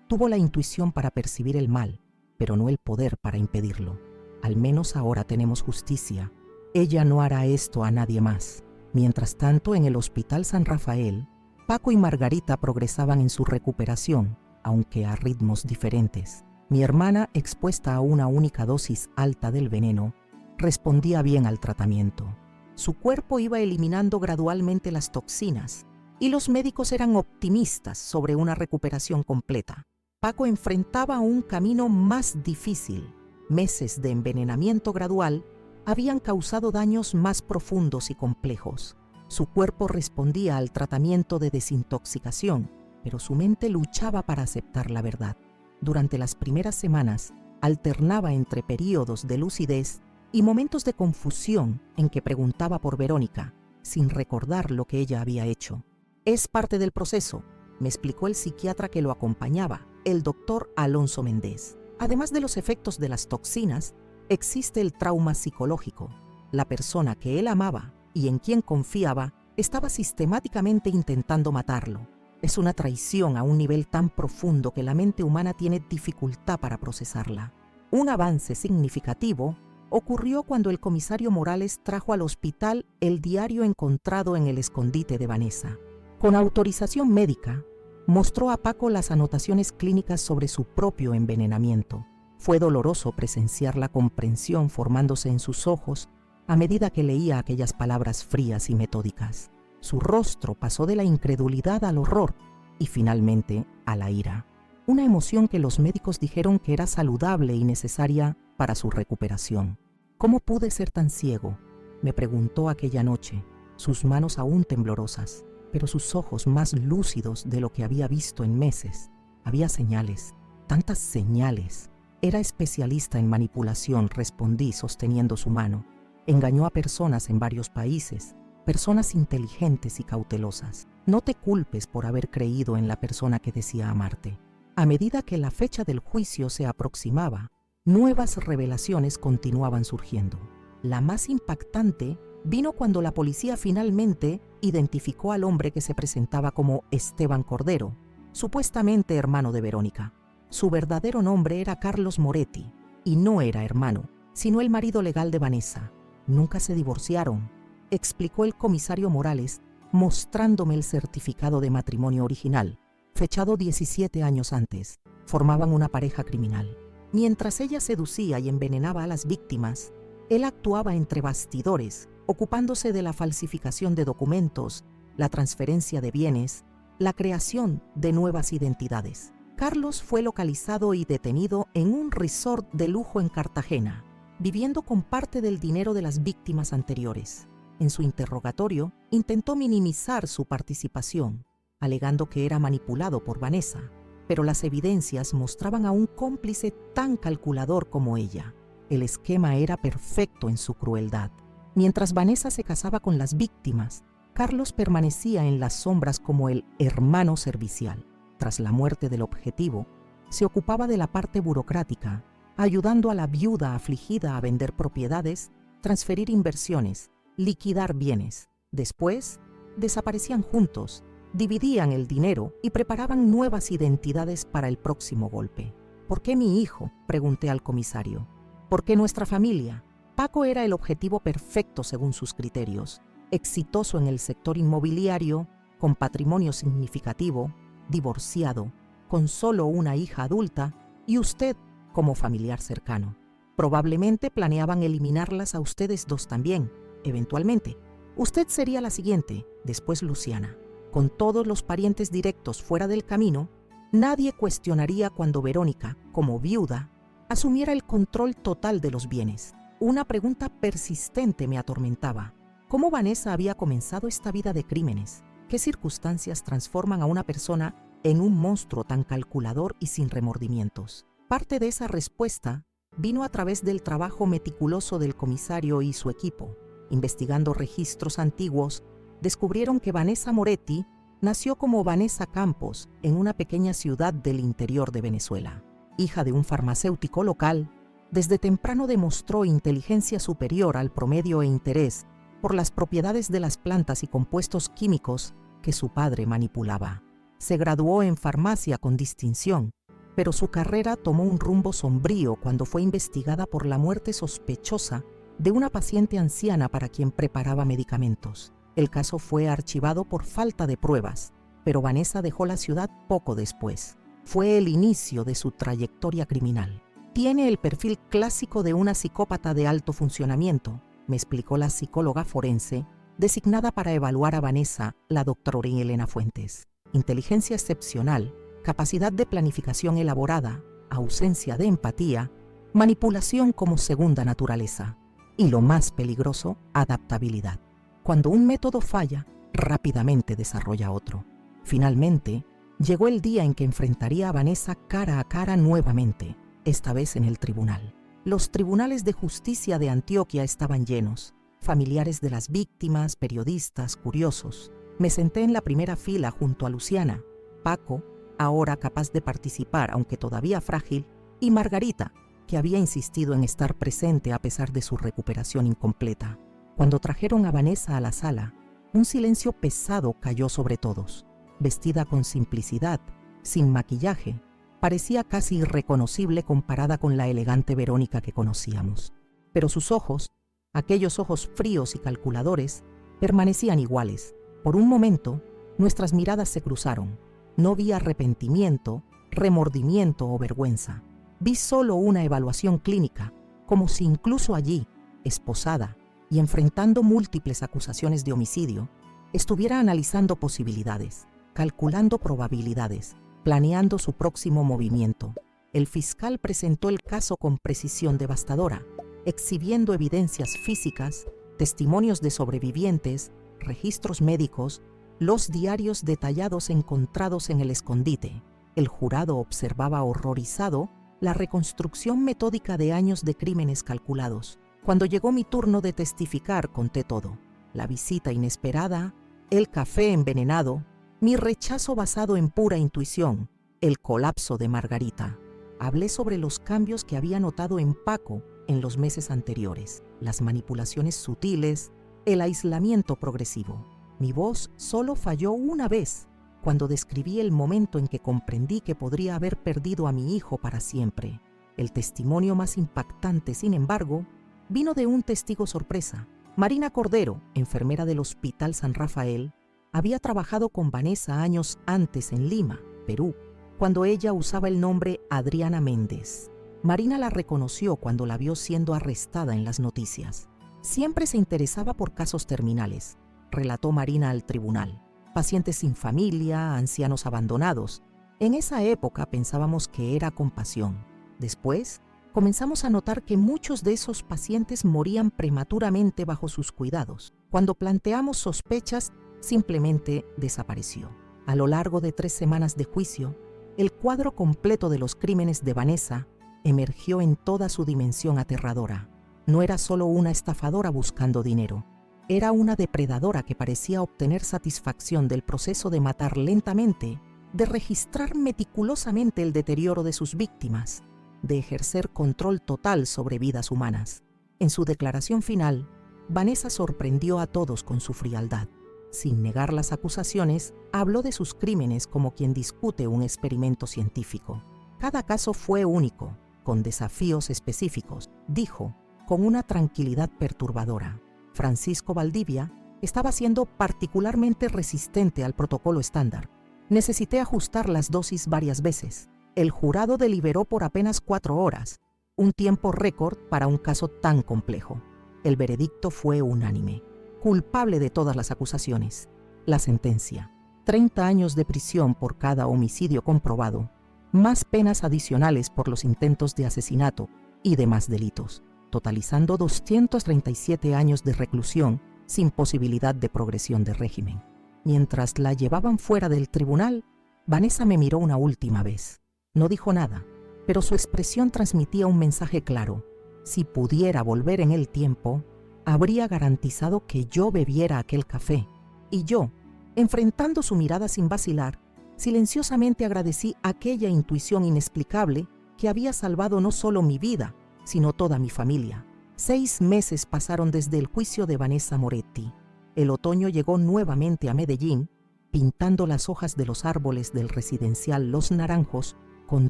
tuvo la intuición para percibir el mal, pero no el poder para impedirlo. Al menos ahora tenemos justicia. Ella no hará esto a nadie más. Mientras tanto, en el Hospital San Rafael, Paco y Margarita progresaban en su recuperación, aunque a ritmos diferentes. Mi hermana, expuesta a una única dosis alta del veneno, respondía bien al tratamiento. Su cuerpo iba eliminando gradualmente las toxinas, y los médicos eran optimistas sobre una recuperación completa. Paco enfrentaba un camino más difícil. Meses de envenenamiento gradual habían causado daños más profundos y complejos. Su cuerpo respondía al tratamiento de desintoxicación, pero su mente luchaba para aceptar la verdad. Durante las primeras semanas, alternaba entre períodos de lucidez y momentos de confusión en que preguntaba por Verónica, sin recordar lo que ella había hecho. Es parte del proceso, me explicó el psiquiatra que lo acompañaba, el doctor Alonso Méndez. Además de los efectos de las toxinas, existe el trauma psicológico. La persona que él amaba y en quien confiaba estaba sistemáticamente intentando matarlo. Es una traición a un nivel tan profundo que la mente humana tiene dificultad para procesarla. Un avance significativo ocurrió cuando el comisario Morales trajo al hospital el diario encontrado en el escondite de Vanessa. Con autorización médica, mostró a Paco las anotaciones clínicas sobre su propio envenenamiento. Fue doloroso presenciar la comprensión formándose en sus ojos A medida que leía aquellas palabras frías y metódicas, su rostro pasó de la incredulidad al horror y finalmente a la ira. Una emoción que los médicos dijeron que era saludable y necesaria para su recuperación. ¿Cómo pude ser tan ciego?, me preguntó aquella noche, sus manos aún temblorosas, pero sus ojos más lúcidos de lo que había visto en meses. Había señales, tantas señales. Era especialista en manipulación, respondí sosteniendo su mano. Engañó a personas en varios países, personas inteligentes y cautelosas. No te culpes por haber creído en la persona que decía amarte. A medida que la fecha del juicio se aproximaba, nuevas revelaciones continuaban surgiendo. La más impactante vino cuando la policía finalmente identificó al hombre que se presentaba como Esteban Cordero, supuestamente hermano de Verónica. Su verdadero nombre era Carlos Moretti, y no era hermano, sino el marido legal de Vanessa. Nunca se divorciaron, explicó el comisario Morales, mostrándome el certificado de matrimonio original, fechado 17 años antes. Formaban una pareja criminal. Mientras ella seducía y envenenaba a las víctimas, él actuaba entre bastidores, ocupándose de la falsificación de documentos, la transferencia de bienes, la creación de nuevas identidades. Carlos fue localizado y detenido en un resort de lujo en Cartagena, viviendo con parte del dinero de las víctimas anteriores. En su interrogatorio, intentó minimizar su participación, alegando que era manipulado por Vanessa, pero las evidencias mostraban a un cómplice tan calculador como ella. El esquema era perfecto en su crueldad. Mientras Vanessa se casaba con las víctimas, Carlos permanecía en las sombras como el hermano servicial. Tras la muerte del objetivo, se ocupaba de la parte burocrática, ayudando a la viuda afligida a vender propiedades, transferir inversiones, liquidar bienes. Después, desaparecían juntos, dividían el dinero y preparaban nuevas identidades para el próximo golpe. ¿Por qué mi hijo?, pregunté al comisario. ¿Por qué nuestra familia? Paco era el objetivo perfecto según sus criterios. Exitoso en el sector inmobiliario, con patrimonio significativo, divorciado, con solo una hija adulta y usted como familiar cercano. Probablemente planeaban eliminarlas a ustedes dos también, eventualmente. Usted sería la siguiente, después Luciana. Con todos los parientes directos fuera del camino, nadie cuestionaría cuando Verónica, como viuda, asumiera el control total de los bienes. Una pregunta persistente me atormentaba. ¿Cómo Vanessa había comenzado esta vida de crímenes? ¿Qué circunstancias transforman a una persona en un monstruo tan calculador y sin remordimientos? Parte de esa respuesta vino a través del trabajo meticuloso del comisario y su equipo. Investigando registros antiguos, descubrieron que Vanessa Moretti nació como Vanessa Campos en una pequeña ciudad del interior de Venezuela. Hija de un farmacéutico local, desde temprano demostró inteligencia superior al promedio e interés por las propiedades de las plantas y compuestos químicos que su padre manipulaba. Se graduó en farmacia con distinción, pero su carrera tomó un rumbo sombrío cuando fue investigada por la muerte sospechosa de una paciente anciana para quien preparaba medicamentos. El caso fue archivado por falta de pruebas, pero Vanessa dejó la ciudad poco después. Fue el inicio de su trayectoria criminal. Tiene el perfil clásico de una psicópata de alto funcionamiento, me explicó la psicóloga forense, designada para evaluar a Vanessa, la doctora Elena Fuentes. Inteligencia excepcional, capacidad de planificación elaborada, ausencia de empatía, manipulación como segunda naturaleza. Y lo más peligroso, adaptabilidad. Cuando un método falla, rápidamente desarrolla otro. Finalmente, llegó el día en que enfrentaría a Vanessa cara a cara nuevamente, esta vez en el tribunal. Los tribunales de justicia de Antioquia estaban llenos, familiares de las víctimas, periodistas, curiosos. Me senté en la primera fila junto a Luciana, Paco, ahora capaz de participar aunque todavía frágil, y Margarita, que había insistido en estar presente a pesar de su recuperación incompleta. Cuando trajeron a Vanessa a la sala, un silencio pesado cayó sobre todos. Vestida con simplicidad, sin maquillaje, parecía casi irreconocible comparada con la elegante Verónica que conocíamos. Pero sus ojos, aquellos ojos fríos y calculadores, permanecían iguales. Por un momento, nuestras miradas se cruzaron. No vi arrepentimiento, remordimiento o vergüenza. Vi solo una evaluación clínica, como si incluso allí, esposada y enfrentando múltiples acusaciones de homicidio, estuviera analizando posibilidades, calculando probabilidades, planeando su próximo movimiento. El fiscal presentó el caso con precisión devastadora, exhibiendo evidencias físicas, testimonios de sobrevivientes, registros médicos, los diarios detallados encontrados en el escondite. El jurado observaba horrorizado la reconstrucción metódica de años de crímenes calculados. Cuando llegó mi turno de testificar, conté todo: la visita inesperada, el café envenenado, mi rechazo basado en pura intuición, el colapso de Margarita. Hablé sobre los cambios que había notado en Paco en los meses anteriores, las manipulaciones sutiles, el aislamiento progresivo. Mi voz solo falló una vez, cuando describí el momento en que comprendí que podría haber perdido a mi hijo para siempre. El testimonio más impactante, sin embargo, vino de un testigo sorpresa. Marina Cordero, enfermera del Hospital San Rafael, había trabajado con Vanessa años antes en Lima, Perú, cuando ella usaba el nombre Adriana Méndez. Marina la reconoció cuando la vio siendo arrestada en las noticias. Siempre se interesaba por casos terminales, relató Marina al tribunal. Pacientes sin familia, ancianos abandonados. En esa época pensábamos que era compasión. Después, comenzamos a notar que muchos de esos pacientes morían prematuramente bajo sus cuidados. Cuando planteamos sospechas, simplemente desapareció. A lo largo de 3 semanas de juicio, el cuadro completo de los crímenes de Vanessa emergió en toda su dimensión aterradora. No era solo una estafadora buscando dinero. Era una depredadora que parecía obtener satisfacción del proceso de matar lentamente, de registrar meticulosamente el deterioro de sus víctimas, de ejercer control total sobre vidas humanas. En su declaración final, Vanessa sorprendió a todos con su frialdad. Sin negar las acusaciones, habló de sus crímenes como quien discute un experimento científico. Cada caso fue único, con desafíos específicos, dijo, con una tranquilidad perturbadora. Francisco Valdivia estaba siendo particularmente resistente al protocolo estándar. Necesité ajustar las dosis varias veces. El jurado deliberó por apenas 4 horas, un tiempo récord para un caso tan complejo. El veredicto fue unánime: culpable de todas las acusaciones. La sentencia: 30 años de prisión por cada homicidio comprobado, más penas adicionales por los intentos de asesinato y demás delitos, totalizando 237 años de reclusión sin posibilidad de progresión de régimen. Mientras la llevaban fuera del tribunal, Vanessa me miró una última vez. No dijo nada, pero su expresión transmitía un mensaje claro. Si pudiera volver en el tiempo, habría garantizado que yo bebiera aquel café. Y yo, enfrentando su mirada sin vacilar, silenciosamente agradecí aquella intuición inexplicable que había salvado no solo mi vida, sino toda mi familia. 6 meses pasaron desde el juicio de Vanessa Moretti. El otoño llegó nuevamente a Medellín, pintando las hojas de los árboles del residencial Los Naranjos con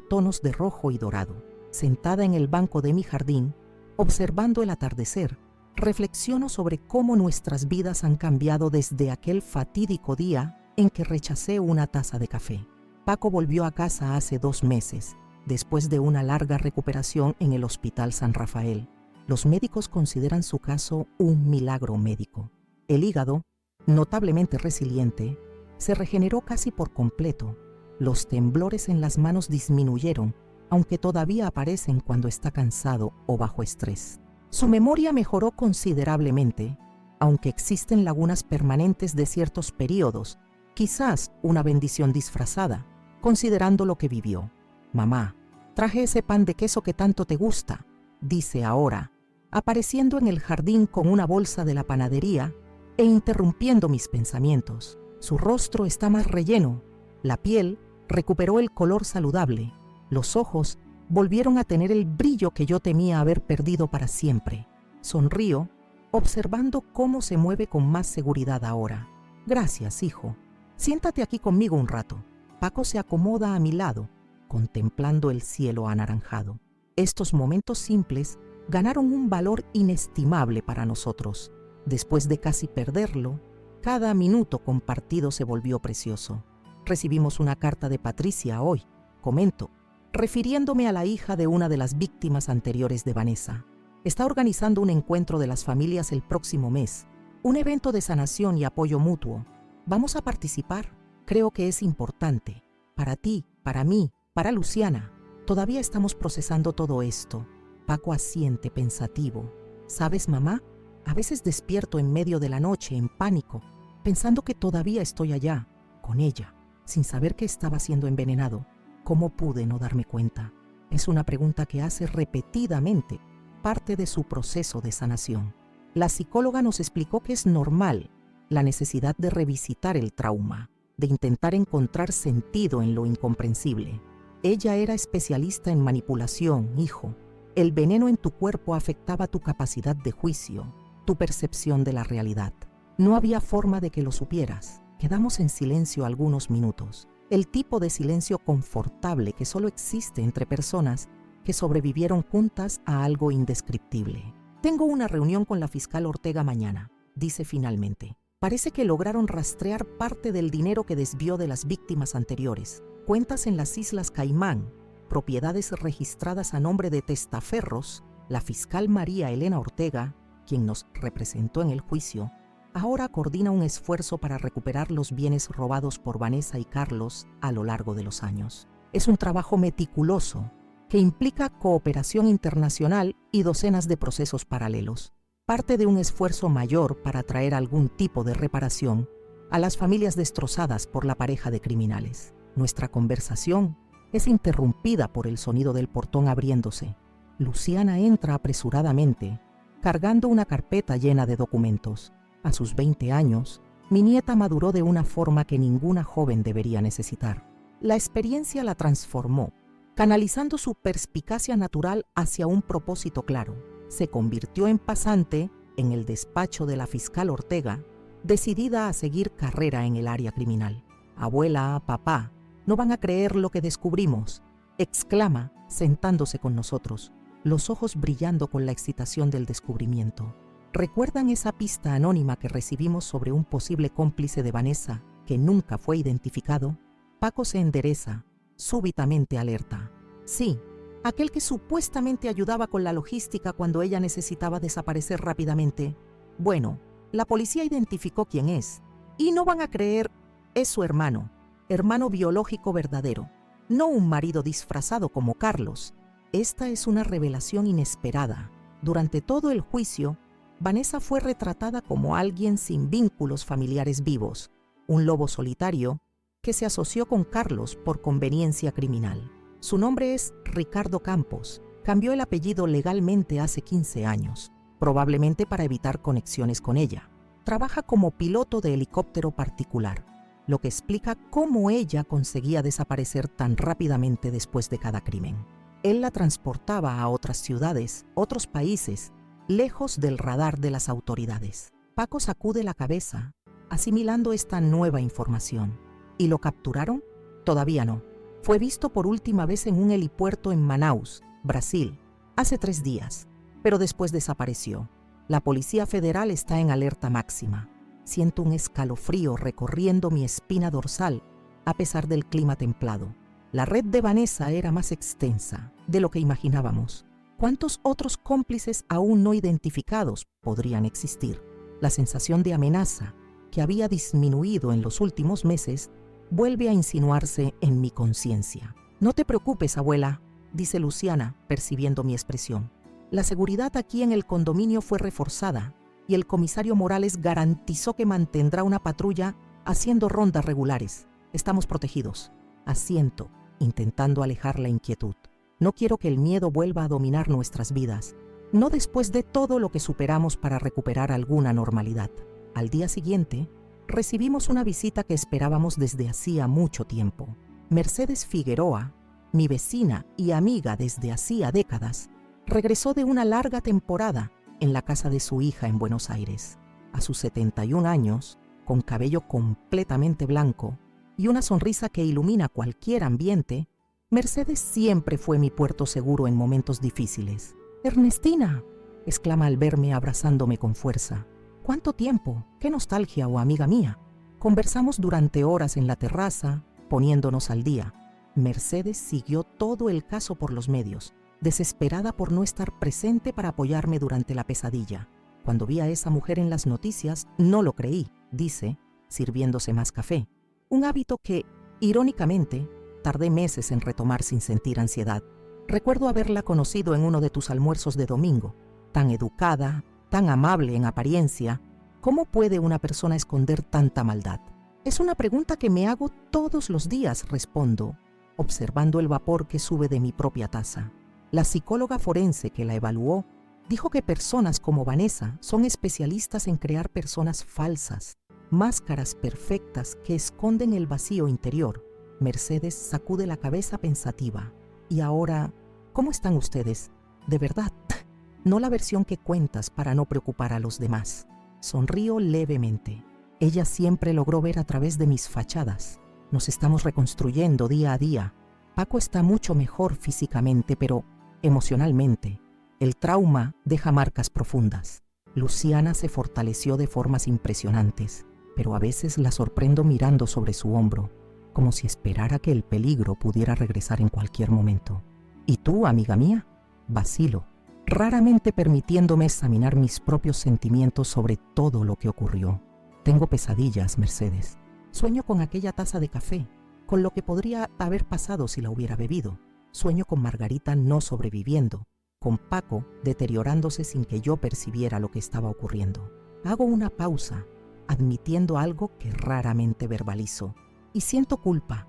tonos de rojo y dorado. Sentada en el banco de mi jardín, observando el atardecer, reflexiono sobre cómo nuestras vidas han cambiado desde aquel fatídico día en que rechacé una taza de café. Paco volvió a casa hace 2 meses, después de una larga recuperación en el Hospital San Rafael. Los médicos consideran su caso un milagro médico. El hígado, notablemente resiliente, se regeneró casi por completo. Los temblores en las manos disminuyeron, aunque todavía aparecen cuando está cansado o bajo estrés. Su memoria mejoró considerablemente, aunque existen lagunas permanentes de ciertos periodos, quizás una bendición disfrazada, considerando lo que vivió. «Mamá, traje ese pan de queso que tanto te gusta», dice ahora, apareciendo en el jardín con una bolsa de la panadería e interrumpiendo mis pensamientos. Su rostro está más relleno, la piel recuperó el color saludable, los ojos volvieron a tener el brillo que yo temía haber perdido para siempre. Sonrío, observando cómo se mueve con más seguridad ahora. «Gracias, hijo. Siéntate aquí conmigo un rato». Paco se acomoda a mi lado, contemplando el cielo anaranjado. Estos momentos simples ganaron un valor inestimable para nosotros. Después de casi perderlo, cada minuto compartido se volvió precioso. Recibimos una carta de Patricia hoy, comento, refiriéndome a la hija de una de las víctimas anteriores de Vanessa. Está organizando un encuentro de las familias el próximo mes, un evento de sanación y apoyo mutuo. ¿Vamos a participar? Creo que es importante. Para ti, para mí, para Luciana. Todavía estamos procesando todo esto. Paco asiente pensativo. ¿Sabes, mamá? A veces despierto en medio de la noche, en pánico, pensando que todavía estoy allá, con ella, sin saber que estaba siendo envenenado. ¿Cómo pude no darme cuenta? Es una pregunta que hace repetidamente parte de su proceso de sanación. La psicóloga nos explicó que es normal la necesidad de revisitar el trauma, de intentar encontrar sentido en lo incomprensible. Ella era especialista en manipulación, hijo. El veneno en tu cuerpo afectaba tu capacidad de juicio, tu percepción de la realidad. No había forma de que lo supieras. Quedamos en silencio algunos minutos. El tipo de silencio confortable que solo existe entre personas que sobrevivieron juntas a algo indescriptible. Tengo una reunión con la fiscal Ortega mañana, dice finalmente. Parece que lograron rastrear parte del dinero que desvió de las víctimas anteriores. Cuentas en las Islas Caimán, propiedades registradas a nombre de testaferros. La fiscal María Elena Ortega, quien nos representó en el juicio, ahora coordina un esfuerzo para recuperar los bienes robados por Vanessa y Carlos a lo largo de los años. Es un trabajo meticuloso que implica cooperación internacional y docenas de procesos paralelos. Parte de un esfuerzo mayor para traer algún tipo de reparación a las familias destrozadas por la pareja de criminales. Nuestra conversación es interrumpida por el sonido del portón abriéndose. Luciana entra apresuradamente, cargando una carpeta llena de documentos. A sus 20 años, mi nieta maduró de una forma que ninguna joven debería necesitar. La experiencia la transformó, canalizando su perspicacia natural hacia un propósito claro. Se convirtió en pasante en el despacho de la fiscal Ortega, decidida a seguir carrera en el área criminal. Abuela, papá, no van a creer lo que descubrimos, exclama, sentándose con nosotros, los ojos brillando con la excitación del descubrimiento. ¿Recuerdan esa pista anónima que recibimos sobre un posible cómplice de Vanessa que nunca fue identificado? Paco se endereza, súbitamente alerta. Sí, aquel que supuestamente ayudaba con la logística cuando ella necesitaba desaparecer rápidamente. Bueno, la policía identificó quién es. Y no van a creer, es su hermano biológico verdadero, no un marido disfrazado como Carlos. Esta es una revelación inesperada. Durante todo el juicio, Vanessa fue retratada como alguien sin vínculos familiares vivos, un lobo solitario que se asoció con Carlos por conveniencia criminal. Su nombre es Ricardo Campos. Cambió el apellido legalmente hace 15 años, probablemente para evitar conexiones con ella. Trabaja como piloto de helicóptero particular, lo que explica cómo ella conseguía desaparecer tan rápidamente después de cada crimen. Él la transportaba a otras ciudades, otros países, lejos del radar de las autoridades. Paco sacude la cabeza, asimilando esta nueva información. ¿Y lo capturaron? Todavía no. Fue visto por última vez en un helipuerto en Manaus, Brasil, hace 3 días, pero después desapareció. La Policía Federal está en alerta máxima. Siento un escalofrío recorriendo mi espina dorsal, a pesar del clima templado. La red de Vanessa era más extensa de lo que imaginábamos. ¿Cuántos otros cómplices aún no identificados podrían existir? La sensación de amenaza, que había disminuido en los últimos meses, vuelve a insinuarse en mi conciencia. No te preocupes, abuela, dice Luciana, percibiendo mi expresión. La seguridad aquí en el condominio fue reforzada y el comisario Morales garantizó que mantendrá una patrulla haciendo rondas regulares. Estamos protegidos. Asiento, intentando alejar la inquietud. No quiero que el miedo vuelva a dominar nuestras vidas, no después de todo lo que superamos para recuperar alguna normalidad. Al día siguiente, recibimos una visita que esperábamos desde hacía mucho tiempo. Mercedes Figueroa, mi vecina y amiga desde hacía décadas, regresó de una larga temporada en la casa de su hija en Buenos Aires. A sus 71 años, con cabello completamente blanco y una sonrisa que ilumina cualquier ambiente, Mercedes siempre fue mi puerto seguro en momentos difíciles. «Ernestina», exclama al verme abrazándome con fuerza. «¿Cuánto tiempo? ¡Qué nostalgia, oh amiga mía!». Conversamos durante horas en la terraza, poniéndonos al día. Mercedes siguió todo el caso por los medios. desesperada por no estar presente para apoyarme durante la pesadilla. Cuando vi a esa mujer en las noticias, no lo creí, dice, sirviéndose más café. Un hábito que, irónicamente, tardé meses en retomar sin sentir ansiedad. Recuerdo haberla conocido en uno de tus almuerzos de domingo. Tan educada, tan amable en apariencia. ¿Cómo puede una persona esconder tanta maldad? Es una pregunta que me hago todos los días, respondo, observando el vapor que sube de mi propia taza. La psicóloga forense que la evaluó dijo que personas como Vanessa son especialistas en crear personas falsas, máscaras perfectas que esconden el vacío interior. Mercedes sacude la cabeza pensativa. Y ahora, ¿cómo están ustedes? De verdad, no la versión que cuentas para no preocupar a los demás. Sonrío levemente. Ella siempre logró ver a través de mis fachadas. Nos estamos reconstruyendo día a día. Paco está mucho mejor físicamente, pero emocionalmente. El trauma deja marcas profundas. Luciana se fortaleció de formas impresionantes, pero a veces la sorprendo mirando sobre su hombro, como si esperara que el peligro pudiera regresar en cualquier momento. ¿Y tú, amiga mía? Vacilo, raramente permitiéndome examinar mis propios sentimientos sobre todo lo que ocurrió. Tengo pesadillas, Mercedes. Sueño con aquella taza de café, con lo que podría haber pasado si la hubiera bebido. Sueño con Margarita no sobreviviendo, con Paco deteriorándose sin que yo percibiera lo que estaba ocurriendo. Hago una pausa, admitiendo algo que raramente verbalizo. Y siento culpa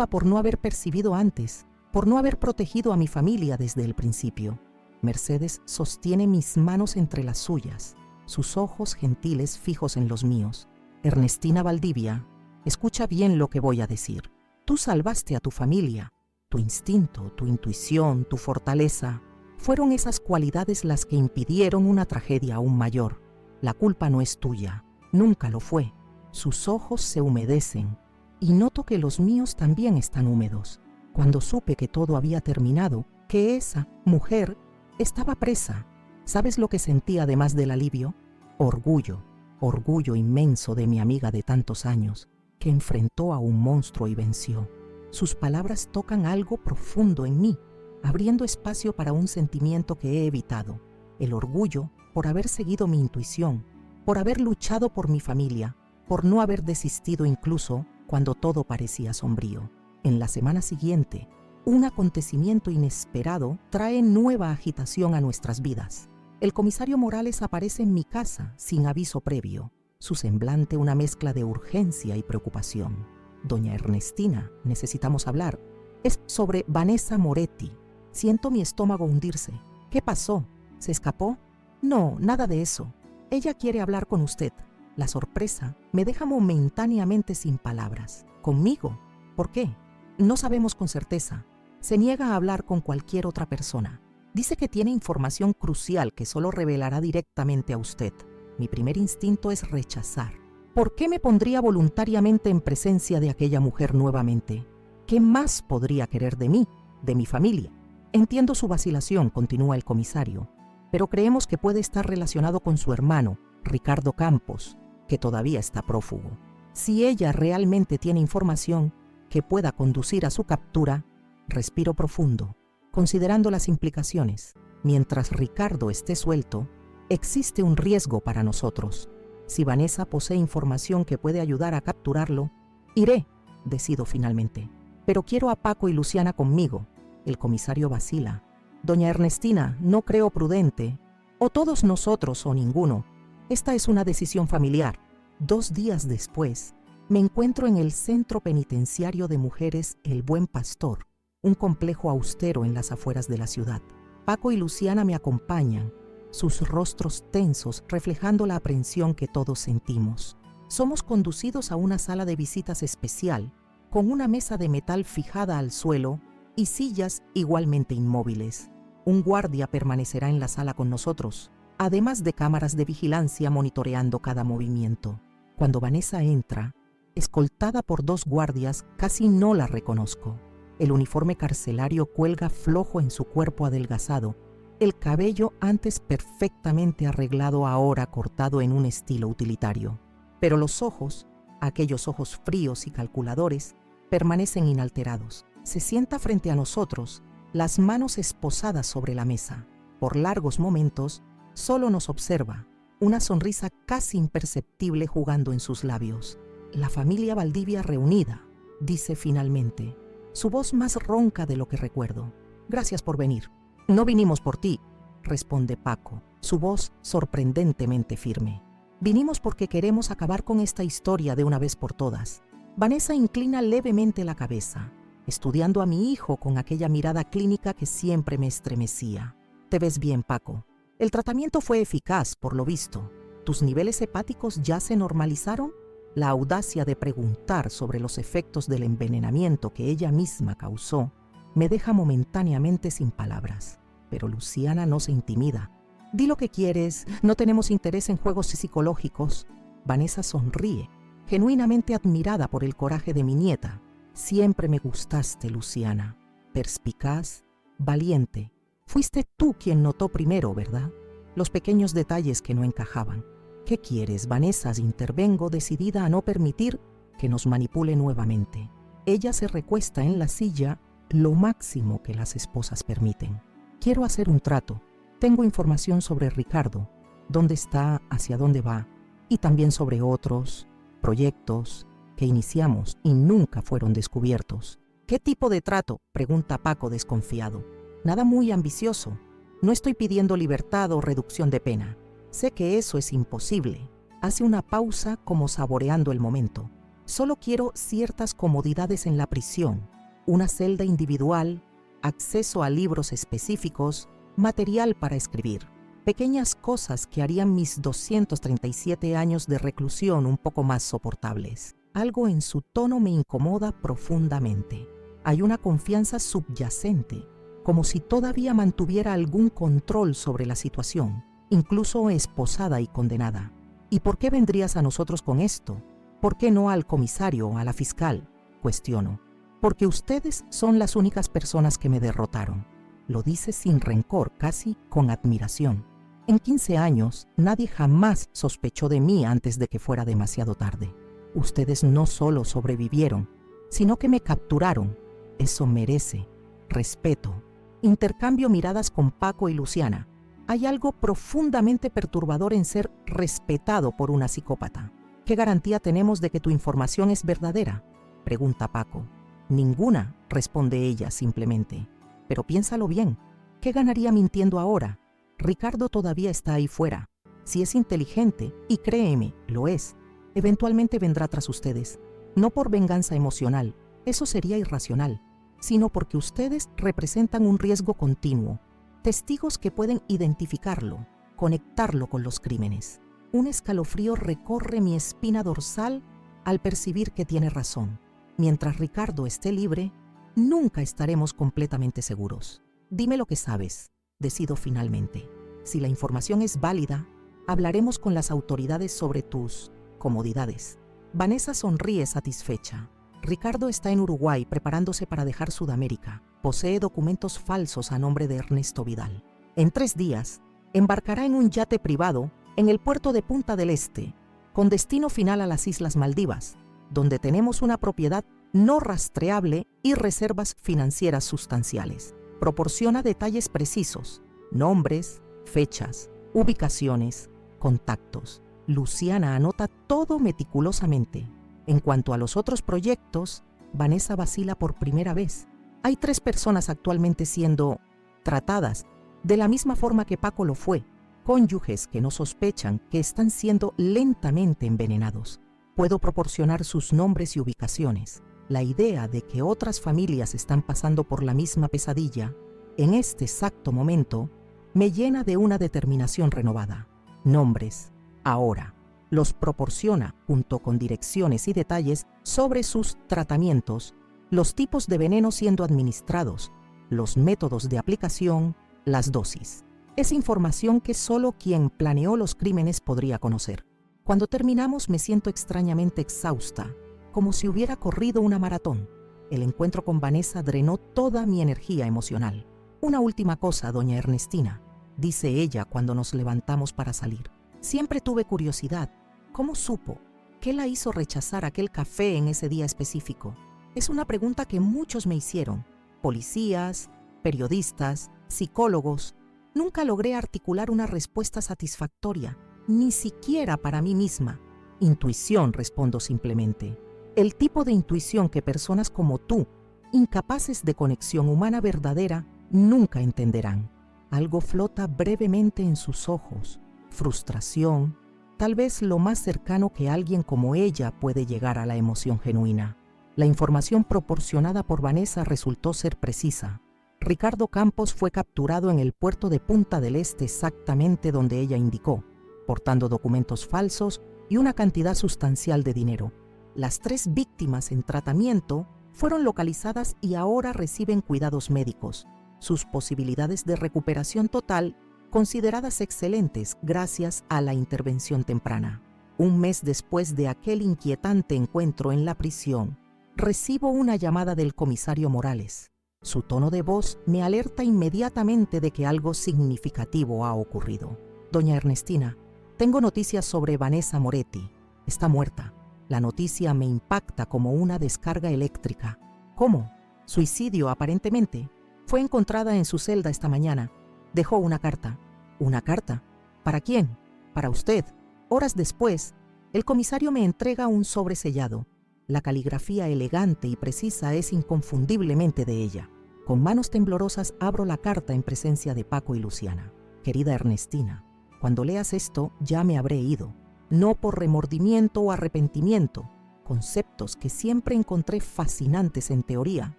por no haber percibido antes, por no haber protegido a mi familia desde el principio. Mercedes sostiene mis manos entre las suyas, sus ojos gentiles fijos en los míos. Ernestina Valdivia, escucha bien lo que voy a decir. Tú salvaste a tu familia. Tu instinto, tu intuición, tu fortaleza, fueron esas cualidades las que impidieron una tragedia aún mayor. La culpa no es tuya, nunca lo fue. Sus ojos se humedecen y noto que los míos también están húmedos. Cuando supe que todo había terminado, que esa mujer estaba presa, ¿sabes lo que sentí además del alivio? Orgullo inmenso de mi amiga de tantos años, que enfrentó a un monstruo y venció. Sus palabras tocan algo profundo en mí, abriendo espacio para un sentimiento que he evitado. El orgullo por haber seguido mi intuición, por haber luchado por mi familia, por no haber desistido incluso cuando todo parecía sombrío. En la semana siguiente, un acontecimiento inesperado trae nueva agitación a nuestras vidas. El comisario Morales aparece en mi casa sin aviso previo, su semblante una mezcla de urgencia y preocupación. Doña Ernestina, necesitamos hablar. Es sobre Vanessa Moretti. Siento mi estómago hundirse. ¿Qué pasó? ¿Se escapó? No, nada de eso. Ella quiere hablar con usted. La sorpresa me deja momentáneamente sin palabras. ¿Conmigo? ¿Por qué? No sabemos con certeza. Se niega a hablar con cualquier otra persona. Dice que tiene información crucial que solo revelará directamente a usted. Mi primer instinto es rechazar. ¿Por qué me pondría voluntariamente en presencia de aquella mujer nuevamente? ¿Qué más podría querer de mí, de mi familia? Entiendo su vacilación, continúa el comisario, pero creemos que puede estar relacionado con su hermano, Ricardo Campos, que todavía está prófugo. Si ella realmente tiene información que pueda conducir a su captura, respiro profundo, considerando las implicaciones. Mientras Ricardo esté suelto, existe un riesgo para nosotros. Si Vanessa posee información que puede ayudar a capturarlo, iré, decido finalmente. Pero quiero a Paco y Luciana conmigo. El comisario vacila. Doña Ernestina, no creo prudente. O todos nosotros o ninguno. Esta es una decisión familiar. 2 días después, me encuentro en el Centro Penitenciario de Mujeres El Buen Pastor, un complejo austero en las afueras de la ciudad. Paco y Luciana me acompañan, sus rostros tensos reflejando la aprensión que todos sentimos. Somos conducidos a una sala de visitas especial, con una mesa de metal fijada al suelo y sillas igualmente inmóviles. Un guardia permanecerá en la sala con nosotros, además de cámaras de vigilancia monitoreando cada movimiento. Cuando Vanessa entra, escoltada por 2 guardias, casi no la reconozco. El uniforme carcelario cuelga flojo en su cuerpo adelgazado, el cabello antes perfectamente arreglado ahora cortado en un estilo utilitario. Pero los ojos, aquellos ojos fríos y calculadores, permanecen inalterados. Se sienta frente a nosotros, las manos esposadas sobre la mesa. Por largos momentos, solo nos observa, una sonrisa casi imperceptible jugando en sus labios. La familia Valdivia reunida, dice finalmente, su voz más ronca de lo que recuerdo. Gracias por venir. No vinimos por ti, responde Paco, su voz sorprendentemente firme. Vinimos porque queremos acabar con esta historia de una vez por todas. Vanessa inclina levemente la cabeza, estudiando a mi hijo con aquella mirada clínica que siempre me estremecía. Te ves bien, Paco. El tratamiento fue eficaz, por lo visto. ¿Tus niveles hepáticos ya se normalizaron? La audacia de preguntar sobre los efectos del envenenamiento que ella misma causó me deja momentáneamente sin palabras. Pero Luciana no se intimida. Di lo que quieres, no tenemos interés en juegos psicológicos. Vanessa sonríe, genuinamente admirada por el coraje de mi nieta. Siempre me gustaste, Luciana. Perspicaz, valiente. Fuiste tú quien notó primero, ¿verdad? Los pequeños detalles que no encajaban. ¿Qué quieres, Vanessa? Intervengo, decidida a no permitir que nos manipule nuevamente. Ella se recuesta en la silla, lo máximo que las esposas permiten. Quiero hacer un trato. Tengo información sobre Ricardo, dónde está, hacia dónde va, y también sobre otros proyectos que iniciamos y nunca fueron descubiertos. ¿Qué tipo de trato?, pregunta Paco desconfiado. Nada muy ambicioso. No estoy pidiendo libertad o reducción de pena. Sé que eso es imposible. Hace una pausa como saboreando el momento. Solo quiero ciertas comodidades en la prisión, una celda individual, acceso a libros específicos, material para escribir. Pequeñas cosas que harían mis 237 años de reclusión un poco más soportables. Algo en su tono me incomoda profundamente. Hay una confianza subyacente, como si todavía mantuviera algún control sobre la situación, incluso esposada y condenada. ¿Y por qué vendrías a nosotros con esto? ¿Por qué no al comisario o a la fiscal?, cuestiono. Porque ustedes son las únicas personas que me derrotaron. Lo dice sin rencor, casi con admiración. En 15 años, nadie jamás sospechó de mí antes de que fuera demasiado tarde. Ustedes no solo sobrevivieron, sino que me capturaron. Eso merece respeto. Intercambio miradas con Paco y Luciana. Hay algo profundamente perturbador en ser respetado por una psicópata. ¿Qué garantía tenemos de que tu información es verdadera?, pregunta Paco. Ninguna, responde ella simplemente. Pero piénsalo bien. ¿Qué ganaría mintiendo ahora? Ricardo todavía está ahí fuera. Si es inteligente, y créeme, lo es, eventualmente vendrá tras ustedes. No por venganza emocional, eso sería irracional, sino porque ustedes representan un riesgo continuo, testigos que pueden identificarlo, conectarlo con los crímenes. Un escalofrío recorre mi espina dorsal al percibir que tiene razón. Mientras Ricardo esté libre, nunca estaremos completamente seguros. Dime lo que sabes, decido finalmente. Si la información es válida, hablaremos con las autoridades sobre tus comodidades. Vanessa sonríe satisfecha. Ricardo está en Uruguay preparándose para dejar Sudamérica. Posee documentos falsos a nombre de Ernesto Vidal. En 3 días, embarcará en un yate privado en el puerto de Punta del Este, con destino final a las Islas Maldivas, donde tenemos una propiedad no rastreable y reservas financieras sustanciales. Proporciona detalles precisos, nombres, fechas, ubicaciones, contactos. Luciana anota todo meticulosamente. En cuanto a los otros proyectos, Vanessa vacila por primera vez. Hay 3 personas actualmente siendo tratadas de la misma forma que Paco lo fue, cónyuges que no sospechan que están siendo lentamente envenenados. Puedo proporcionar sus nombres y ubicaciones. La idea de que otras familias están pasando por la misma pesadilla, en este exacto momento, me llena de una determinación renovada. Nombres, ahora. Los proporciona junto con direcciones y detalles sobre sus tratamientos, los tipos de veneno siendo administrados, los métodos de aplicación, las dosis. Es información que solo quien planeó los crímenes podría conocer. Cuando terminamos me siento extrañamente exhausta, como si hubiera corrido una maratón. El encuentro con Vanessa drenó toda mi energía emocional. Una última cosa, doña Ernestina, dice ella cuando nos levantamos para salir. Siempre tuve curiosidad. ¿Cómo supo? ¿Qué la hizo rechazar aquel café en ese día específico? Es una pregunta que muchos me hicieron. Policías, periodistas, psicólogos, nunca logré articular una respuesta satisfactoria, ni siquiera para mí misma. Intuición, respondo simplemente. El tipo de intuición que personas como tú, incapaces de conexión humana verdadera, nunca entenderán. Algo flota brevemente en sus ojos. Frustración, tal vez lo más cercano que alguien como ella puede llegar a la emoción genuina. La información proporcionada por Vanessa resultó ser precisa. Ricardo Campos fue capturado en el puerto de Punta del Este exactamente donde ella indicó, portando documentos falsos y una cantidad sustancial de dinero. Las 3 víctimas en tratamiento fueron localizadas y ahora reciben cuidados médicos. Sus posibilidades de recuperación total consideradas excelentes gracias a la intervención temprana. Un mes después de aquel inquietante encuentro en la prisión, recibo una llamada del comisario Morales. Su tono de voz me alerta inmediatamente de que algo significativo ha ocurrido. Doña Ernestina, tengo noticias sobre Vanessa Moretti. Está muerta. La noticia me impacta como una descarga eléctrica. ¿Cómo? Suicidio, aparentemente. Fue encontrada en su celda esta mañana. Dejó una carta. ¿Una carta? ¿Para quién? Para usted. Horas después, el comisario me entrega un sobre sellado. La caligrafía elegante y precisa es inconfundiblemente de ella. Con manos temblorosas abro la carta en presencia de Paco y Luciana. Querida Ernestina, cuando leas esto ya me habré ido. No por remordimiento o arrepentimiento, conceptos que siempre encontré fascinantes en teoría,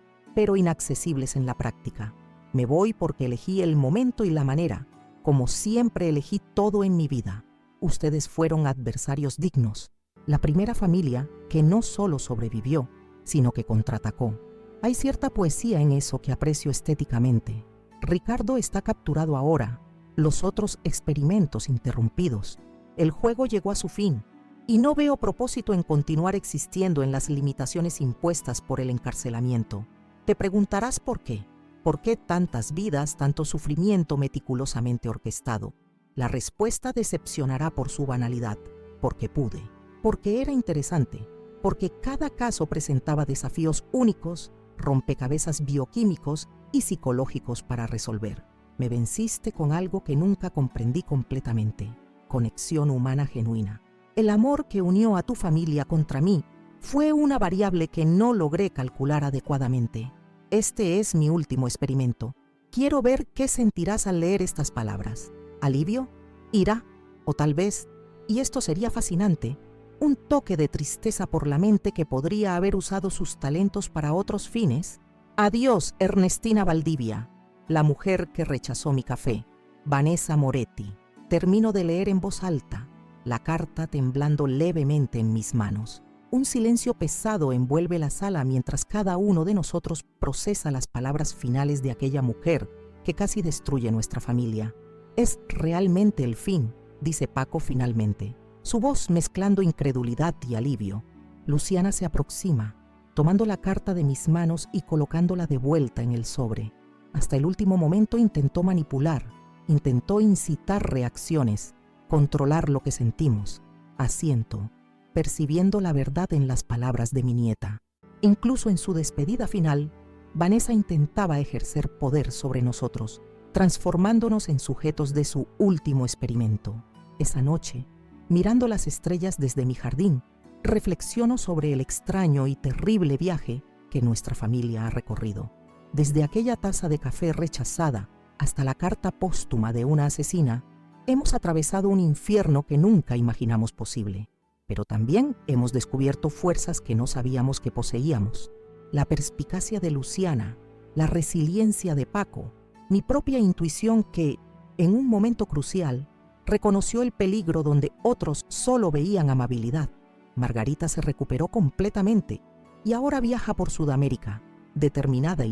pero inaccesibles en la práctica. Me voy porque elegí el momento y la manera, como siempre elegí todo en mi vida. Ustedes fueron adversarios dignos, la primera familia que no solo sobrevivió, sino que contraatacó. Hay cierta poesía en eso que aprecio estéticamente. Ricardo está capturado ahora, los otros experimentos interrumpidos. El juego llegó a su fin, y no veo propósito en continuar existiendo en las limitaciones impuestas por el encarcelamiento. Te preguntarás por qué. ¿Por qué tantas vidas, tanto sufrimiento meticulosamente orquestado? La respuesta decepcionará por su banalidad. Porque pude. Porque era interesante. Porque cada caso presentaba desafíos únicos, rompecabezas bioquímicos y psicológicos para resolver. Me venciste con algo que nunca comprendí completamente. Conexión humana genuina. El amor que unió a tu familia contra mí fue una variable que no logré calcular adecuadamente. Este es mi último experimento. Quiero ver qué sentirás al leer estas palabras. ¿Alivio? ¿Ira? O tal vez, y esto sería fascinante, un toque de tristeza por la mente que podría haber usado sus talentos para otros fines. Adiós, Ernestina Valdivia, la mujer que rechazó mi café. Vanessa Moretti. Termino de leer en voz alta, la carta temblando levemente en mis manos. Un silencio pesado envuelve la sala mientras cada uno de nosotros procesa las palabras finales de aquella mujer que casi destruye nuestra familia. Es realmente el fin, dice Paco finalmente, su voz mezclando incredulidad y alivio. Luciana se aproxima, tomando la carta de mis manos y colocándola de vuelta en el sobre. Hasta el último momento intentó manipular, intentó incitar reacciones, controlar lo que sentimos. Asiento, percibiendo la verdad en las palabras de mi nieta. Incluso en su despedida final, Vanessa intentaba ejercer poder sobre nosotros, transformándonos en sujetos de su último experimento. Esa noche, mirando las estrellas desde mi jardín, reflexiono sobre el extraño y terrible viaje que nuestra familia ha recorrido. Desde aquella taza de café rechazada hasta la carta póstuma de una asesina, hemos atravesado un infierno que nunca imaginamos posible. Pero también hemos descubierto fuerzas que no sabíamos que poseíamos. La perspicacia de Luciana, la resiliencia de Paco, mi propia intuición que, en un momento crucial, reconoció el peligro donde otros solo veían amabilidad. Margarita se recuperó completamente y ahora viaja por Sudamérica, determinada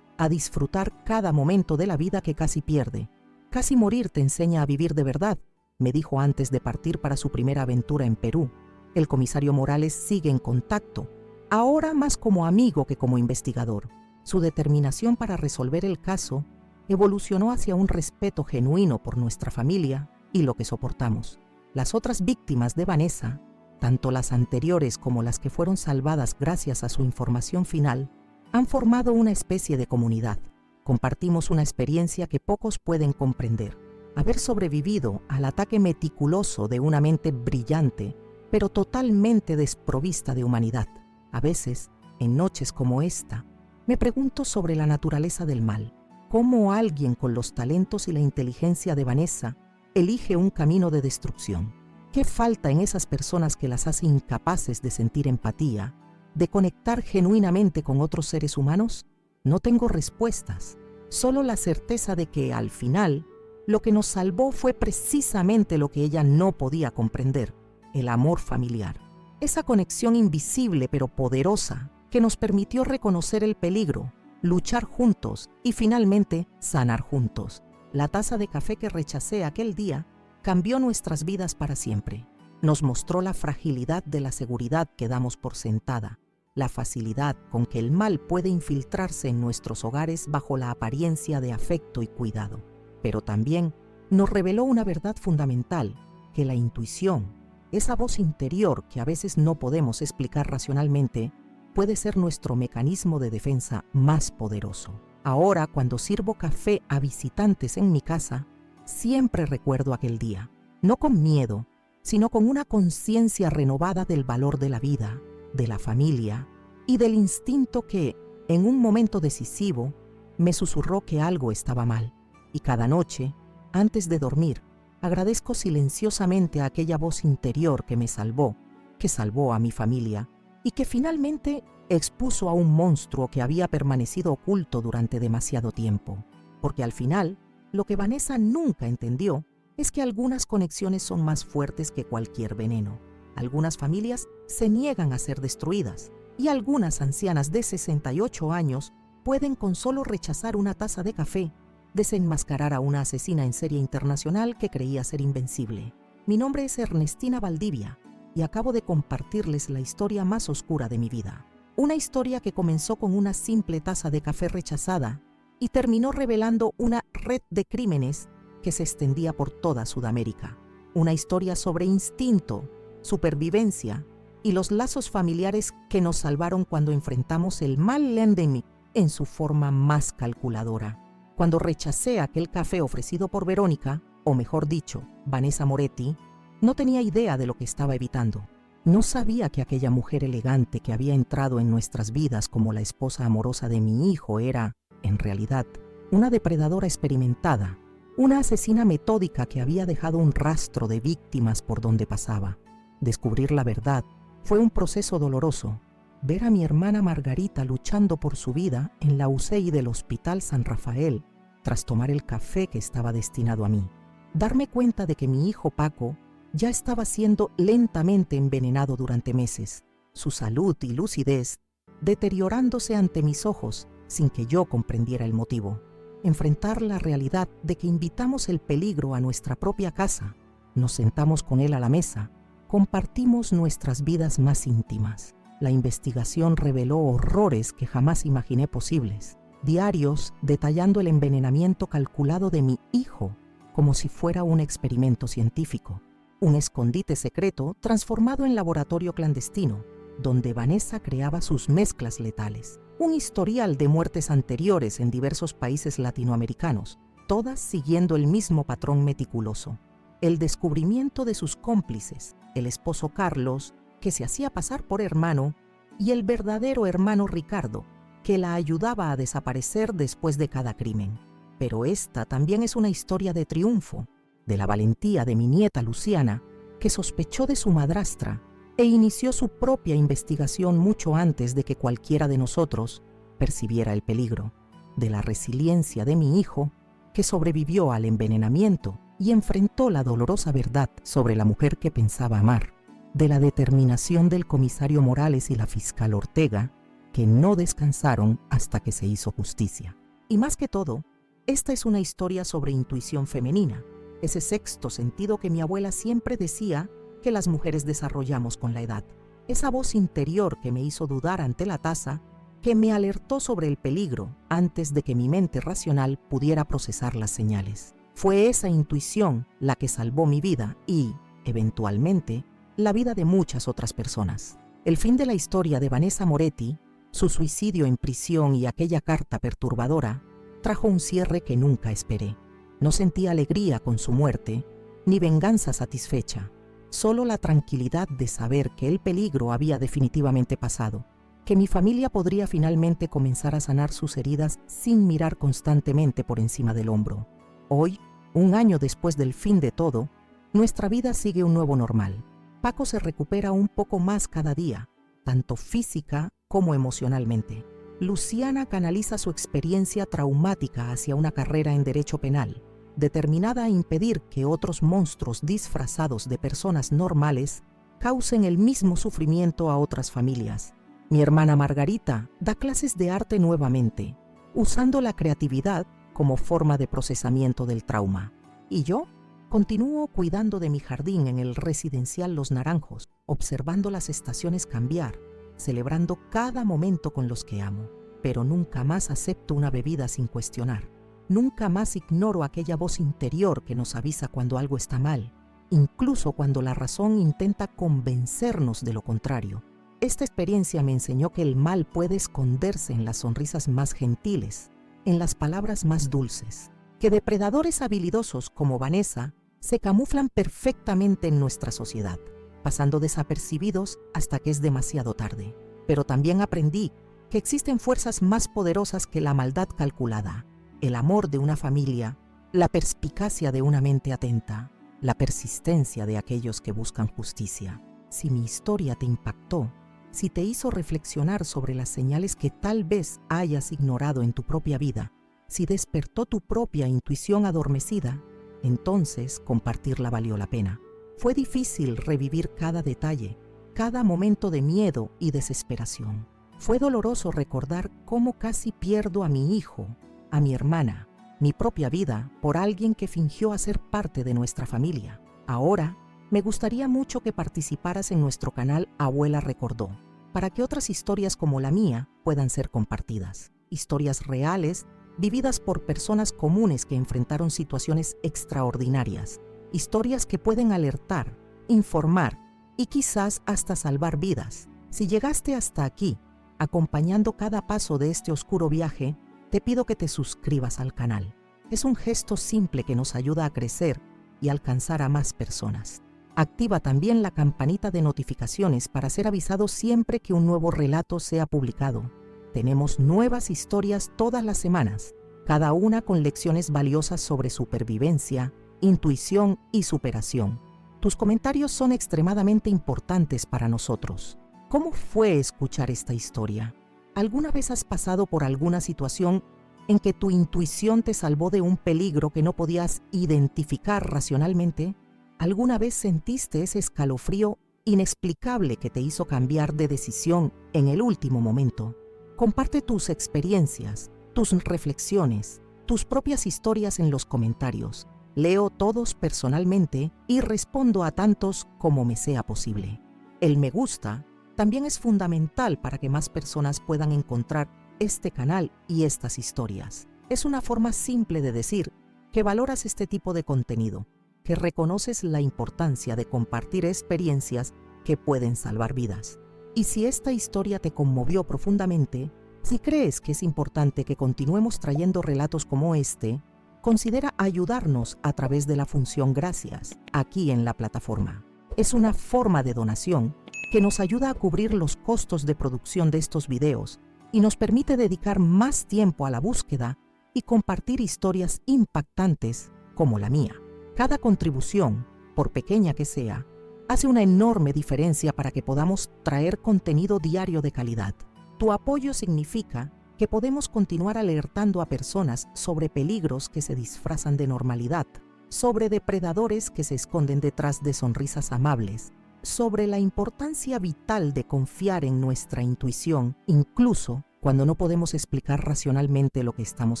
a disfrutar cada momento de la vida que casi pierde. Casi morir te enseña a vivir de verdad, me dijo antes de partir para su primera aventura en Perú. El comisario Morales sigue en contacto, ahora más como amigo que como investigador. Su determinación para resolver el caso evolucionó hacia un respeto genuino por nuestra familia y lo que soportamos. Las otras víctimas de Vanessa, tanto las anteriores como las que fueron salvadas gracias a su información final, han formado una especie de comunidad. compartimos una experiencia que pocos pueden comprender. Haber sobrevivido al ataque meticuloso de una mente brillante, pero totalmente desprovista de humanidad. A veces, en noches como esta, me pregunto sobre la naturaleza del mal. ¿Cómo alguien con los talentos y la inteligencia de Vanessa elige un camino de destrucción? ¿Qué falta en esas personas que las hace incapaces de sentir empatía, de conectar genuinamente con otros seres humanos? No tengo respuestas, solo la certeza de que, al final, lo que nos salvó fue precisamente lo que ella no podía comprender: el amor familiar. Esa conexión invisible pero poderosa que nos permitió reconocer el peligro, luchar juntos y finalmente sanar juntos. La taza de café que rechacé aquel día cambió nuestras vidas para siempre. Nos mostró la fragilidad de la seguridad que damos por sentada, la facilidad con que el mal puede infiltrarse en nuestros hogares bajo la apariencia de afecto y cuidado. Pero también nos reveló una verdad fundamental, que la intuición, esa voz interior que a veces no podemos explicar racionalmente, puede ser nuestro mecanismo de defensa más poderoso. Ahora, cuando sirvo café a visitantes en mi casa, siempre recuerdo aquel día, no con miedo, sino con una conciencia renovada del valor de la vida, de la familia y del instinto que, en un momento decisivo, me susurró que algo estaba mal. Y cada noche, antes de dormir, agradezco silenciosamente a aquella voz interior que me salvó, que salvó a mi familia y que finalmente expuso a un monstruo que había permanecido oculto durante demasiado tiempo. Porque al final, lo que Vanessa nunca entendió es que algunas conexiones son más fuertes que cualquier veneno. Algunas familias se niegan a ser destruidas y algunas ancianas de 68 años pueden, con solo rechazar una taza de café, desenmascarar a una asesina en serie internacional que creía ser invencible. Mi nombre es Ernestina Valdivia y acabo de compartirles la historia más oscura de mi vida. Una historia que comenzó con una simple taza de café rechazada y terminó revelando una red de crímenes que se extendía por toda Sudamérica. Una historia sobre instinto, supervivencia y los lazos familiares que nos salvaron cuando enfrentamos el mal endémico en su forma más calculadora. Cuando rechacé aquel café ofrecido por Verónica, o mejor dicho, Vanessa Moretti, no tenía idea de lo que estaba evitando. No sabía que aquella mujer elegante que había entrado en nuestras vidas como la esposa amorosa de mi hijo era, en realidad, una depredadora experimentada, una asesina metódica que había dejado un rastro de víctimas por donde pasaba. Descubrir la verdad fue un proceso doloroso. Ver a mi hermana Margarita luchando por su vida en la UCI del Hospital San Rafael, tras tomar el café que estaba destinado a mí. Darme cuenta de que mi hijo Paco ya estaba siendo lentamente envenenado durante meses, su salud y lucidez deteriorándose ante mis ojos sin que yo comprendiera el motivo. Enfrentar la realidad de que invitamos el peligro a nuestra propia casa, nos sentamos con él a la mesa, compartimos nuestras vidas más íntimas. La investigación reveló horrores que jamás imaginé posibles. Diarios detallando el envenenamiento calculado de mi hijo, como si fuera un experimento científico. Un escondite secreto transformado en laboratorio clandestino, donde Vanessa creaba sus mezclas letales. Un historial de muertes anteriores en diversos países latinoamericanos, todas siguiendo el mismo patrón meticuloso. El descubrimiento de sus cómplices, el esposo Carlos, que se hacía pasar por hermano, y el verdadero hermano Ricardo, que la ayudaba a desaparecer después de cada crimen. Pero esta también es una historia de triunfo, de la valentía de mi nieta Luciana, que sospechó de su madrastra e inició su propia investigación mucho antes de que cualquiera de nosotros percibiera el peligro, de la resiliencia de mi hijo, que sobrevivió al envenenamiento y enfrentó la dolorosa verdad sobre la mujer que pensaba amar, de la determinación del comisario Morales y la fiscal Ortega, que no descansaron hasta que se hizo justicia. Y más que todo, esta es una historia sobre intuición femenina, ese sexto sentido que mi abuela siempre decía que las mujeres desarrollamos con la edad. Esa voz interior que me hizo dudar ante la taza, que me alertó sobre el peligro antes de que mi mente racional pudiera procesar las señales. Fue esa intuición la que salvó mi vida y, eventualmente, la vida de muchas otras personas. El fin de la historia de Vanessa Moretti, su suicidio en prisión y aquella carta perturbadora, trajo un cierre que nunca esperé. No sentí alegría con su muerte, ni venganza satisfecha, solo la tranquilidad de saber que el peligro había definitivamente pasado, que mi familia podría finalmente comenzar a sanar sus heridas sin mirar constantemente por encima del hombro. Hoy, un año después del fin de todo, nuestra vida sigue un nuevo normal. Paco se recupera un poco más cada día, tanto física como emocionalmente. Luciana canaliza su experiencia traumática hacia una carrera en derecho penal, determinada a impedir que otros monstruos disfrazados de personas normales causen el mismo sufrimiento a otras familias. Mi hermana Margarita da clases de arte nuevamente, usando la creatividad como forma de procesamiento del trauma. Y yo continúo cuidando de mi jardín en el residencial Los Naranjos, observando las estaciones cambiar, celebrando cada momento con los que amo. Pero nunca más acepto una bebida sin cuestionar. Nunca más ignoro aquella voz interior que nos avisa cuando algo está mal, incluso cuando la razón intenta convencernos de lo contrario. Esta experiencia me enseñó que el mal puede esconderse en las sonrisas más gentiles, en las palabras más dulces, que depredadores habilidosos como Vanessa se camuflan perfectamente en nuestra sociedad, pasando desapercibidos hasta que es demasiado tarde. Pero también aprendí que existen fuerzas más poderosas que la maldad calculada, el amor de una familia, la perspicacia de una mente atenta, la persistencia de aquellos que buscan justicia. Si mi historia te impactó, si te hizo reflexionar sobre las señales que tal vez hayas ignorado en tu propia vida, si despertó tu propia intuición adormecida, entonces compartirla valió la pena. Fue difícil revivir cada detalle, cada momento de miedo y desesperación. Fue doloroso recordar cómo casi pierdo a mi hijo, a mi hermana, mi propia vida por alguien que fingió hacer parte de nuestra familia. Ahora, me gustaría mucho que participaras en nuestro canal Abuela Recordó, para que otras historias como la mía puedan ser compartidas. Historias reales, vividas por personas comunes que enfrentaron situaciones extraordinarias. Historias que pueden alertar, informar y quizás hasta salvar vidas. Si llegaste hasta aquí, acompañando cada paso de este oscuro viaje, te pido que te suscribas al canal. Es un gesto simple que nos ayuda a crecer y alcanzar a más personas. Activa también la campanita de notificaciones para ser avisado siempre que un nuevo relato sea publicado. Tenemos nuevas historias todas las semanas, cada una con lecciones valiosas sobre supervivencia, intuición y superación. Tus comentarios son extremadamente importantes para nosotros. ¿Cómo fue escuchar esta historia? ¿Alguna vez has pasado por alguna situación en que tu intuición te salvó de un peligro que no podías identificar racionalmente? ¿Alguna vez sentiste ese escalofrío inexplicable que te hizo cambiar de decisión en el último momento? Comparte tus experiencias, tus reflexiones, tus propias historias en los comentarios. Leo todos personalmente y respondo a tantos como me sea posible. El me gusta también es fundamental para que más personas puedan encontrar este canal y estas historias. Es una forma simple de decir que valoras este tipo de contenido, que reconoces la importancia de compartir experiencias que pueden salvar vidas. Y si esta historia te conmovió profundamente, si crees que es importante que continuemos trayendo relatos como este, considera ayudarnos a través de la función Gracias aquí en la plataforma. Es una forma de donación que nos ayuda a cubrir los costos de producción de estos videos y nos permite dedicar más tiempo a la búsqueda y compartir historias impactantes como la mía. Cada contribución, por pequeña que sea, hace una enorme diferencia para que podamos traer contenido diario de calidad. Tu apoyo significa que podemos continuar alertando a personas sobre peligros que se disfrazan de normalidad, sobre depredadores que se esconden detrás de sonrisas amables, sobre la importancia vital de confiar en nuestra intuición, incluso cuando no podemos explicar racionalmente lo que estamos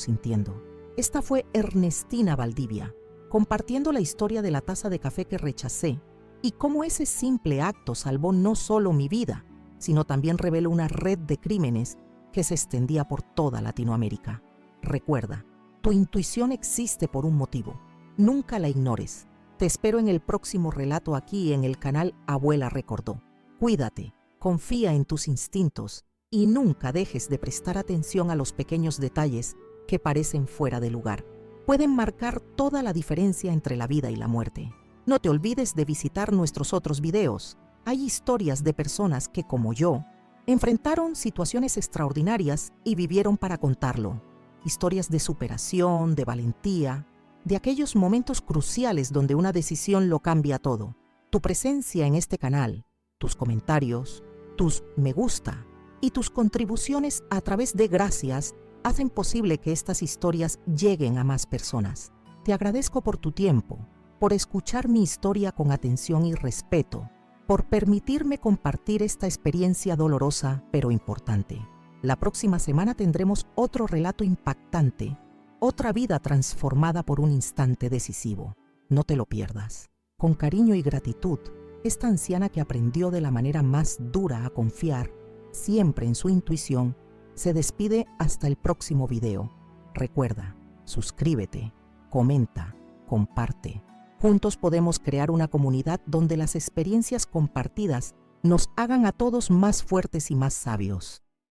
sintiendo. Esta fue Ernestina Valdivia, compartiendo la historia de la taza de café que rechacé y cómo ese simple acto salvó no solo mi vida, sino también reveló una red de crímenes que se extendía por toda Latinoamérica. Recuerda, tu intuición existe por un motivo. Nunca la ignores. Te espero en el próximo relato aquí en el canal Abuela Recordó. Cuídate, confía en tus instintos y nunca dejes de prestar atención a los pequeños detalles que que parecen fuera de lugar. Pueden marcar toda la diferencia entre la vida y la muerte. No te olvides de visitar nuestros otros videos. Hay historias de personas que, como yo, enfrentaron situaciones extraordinarias y vivieron para contarlo. Historias de superación, de valentía, de aquellos momentos cruciales donde una decisión lo cambia todo. Tu presencia en este canal, tus comentarios, tus me gusta y tus contribuciones a través de gracias hacen posible que estas historias lleguen a más personas. Te agradezco por tu tiempo, por escuchar mi historia con atención y respeto, por permitirme compartir esta experiencia dolorosa pero importante. La próxima semana tendremos otro relato impactante, otra vida transformada por un instante decisivo. No te lo pierdas. Con cariño y gratitud, esta anciana que aprendió de la manera más dura a confiar siempre en su intuición, se despide hasta el próximo video. Recuerda, suscríbete, comenta, comparte. Juntos podemos crear una comunidad donde las experiencias compartidas nos hagan a todos más fuertes y más sabios.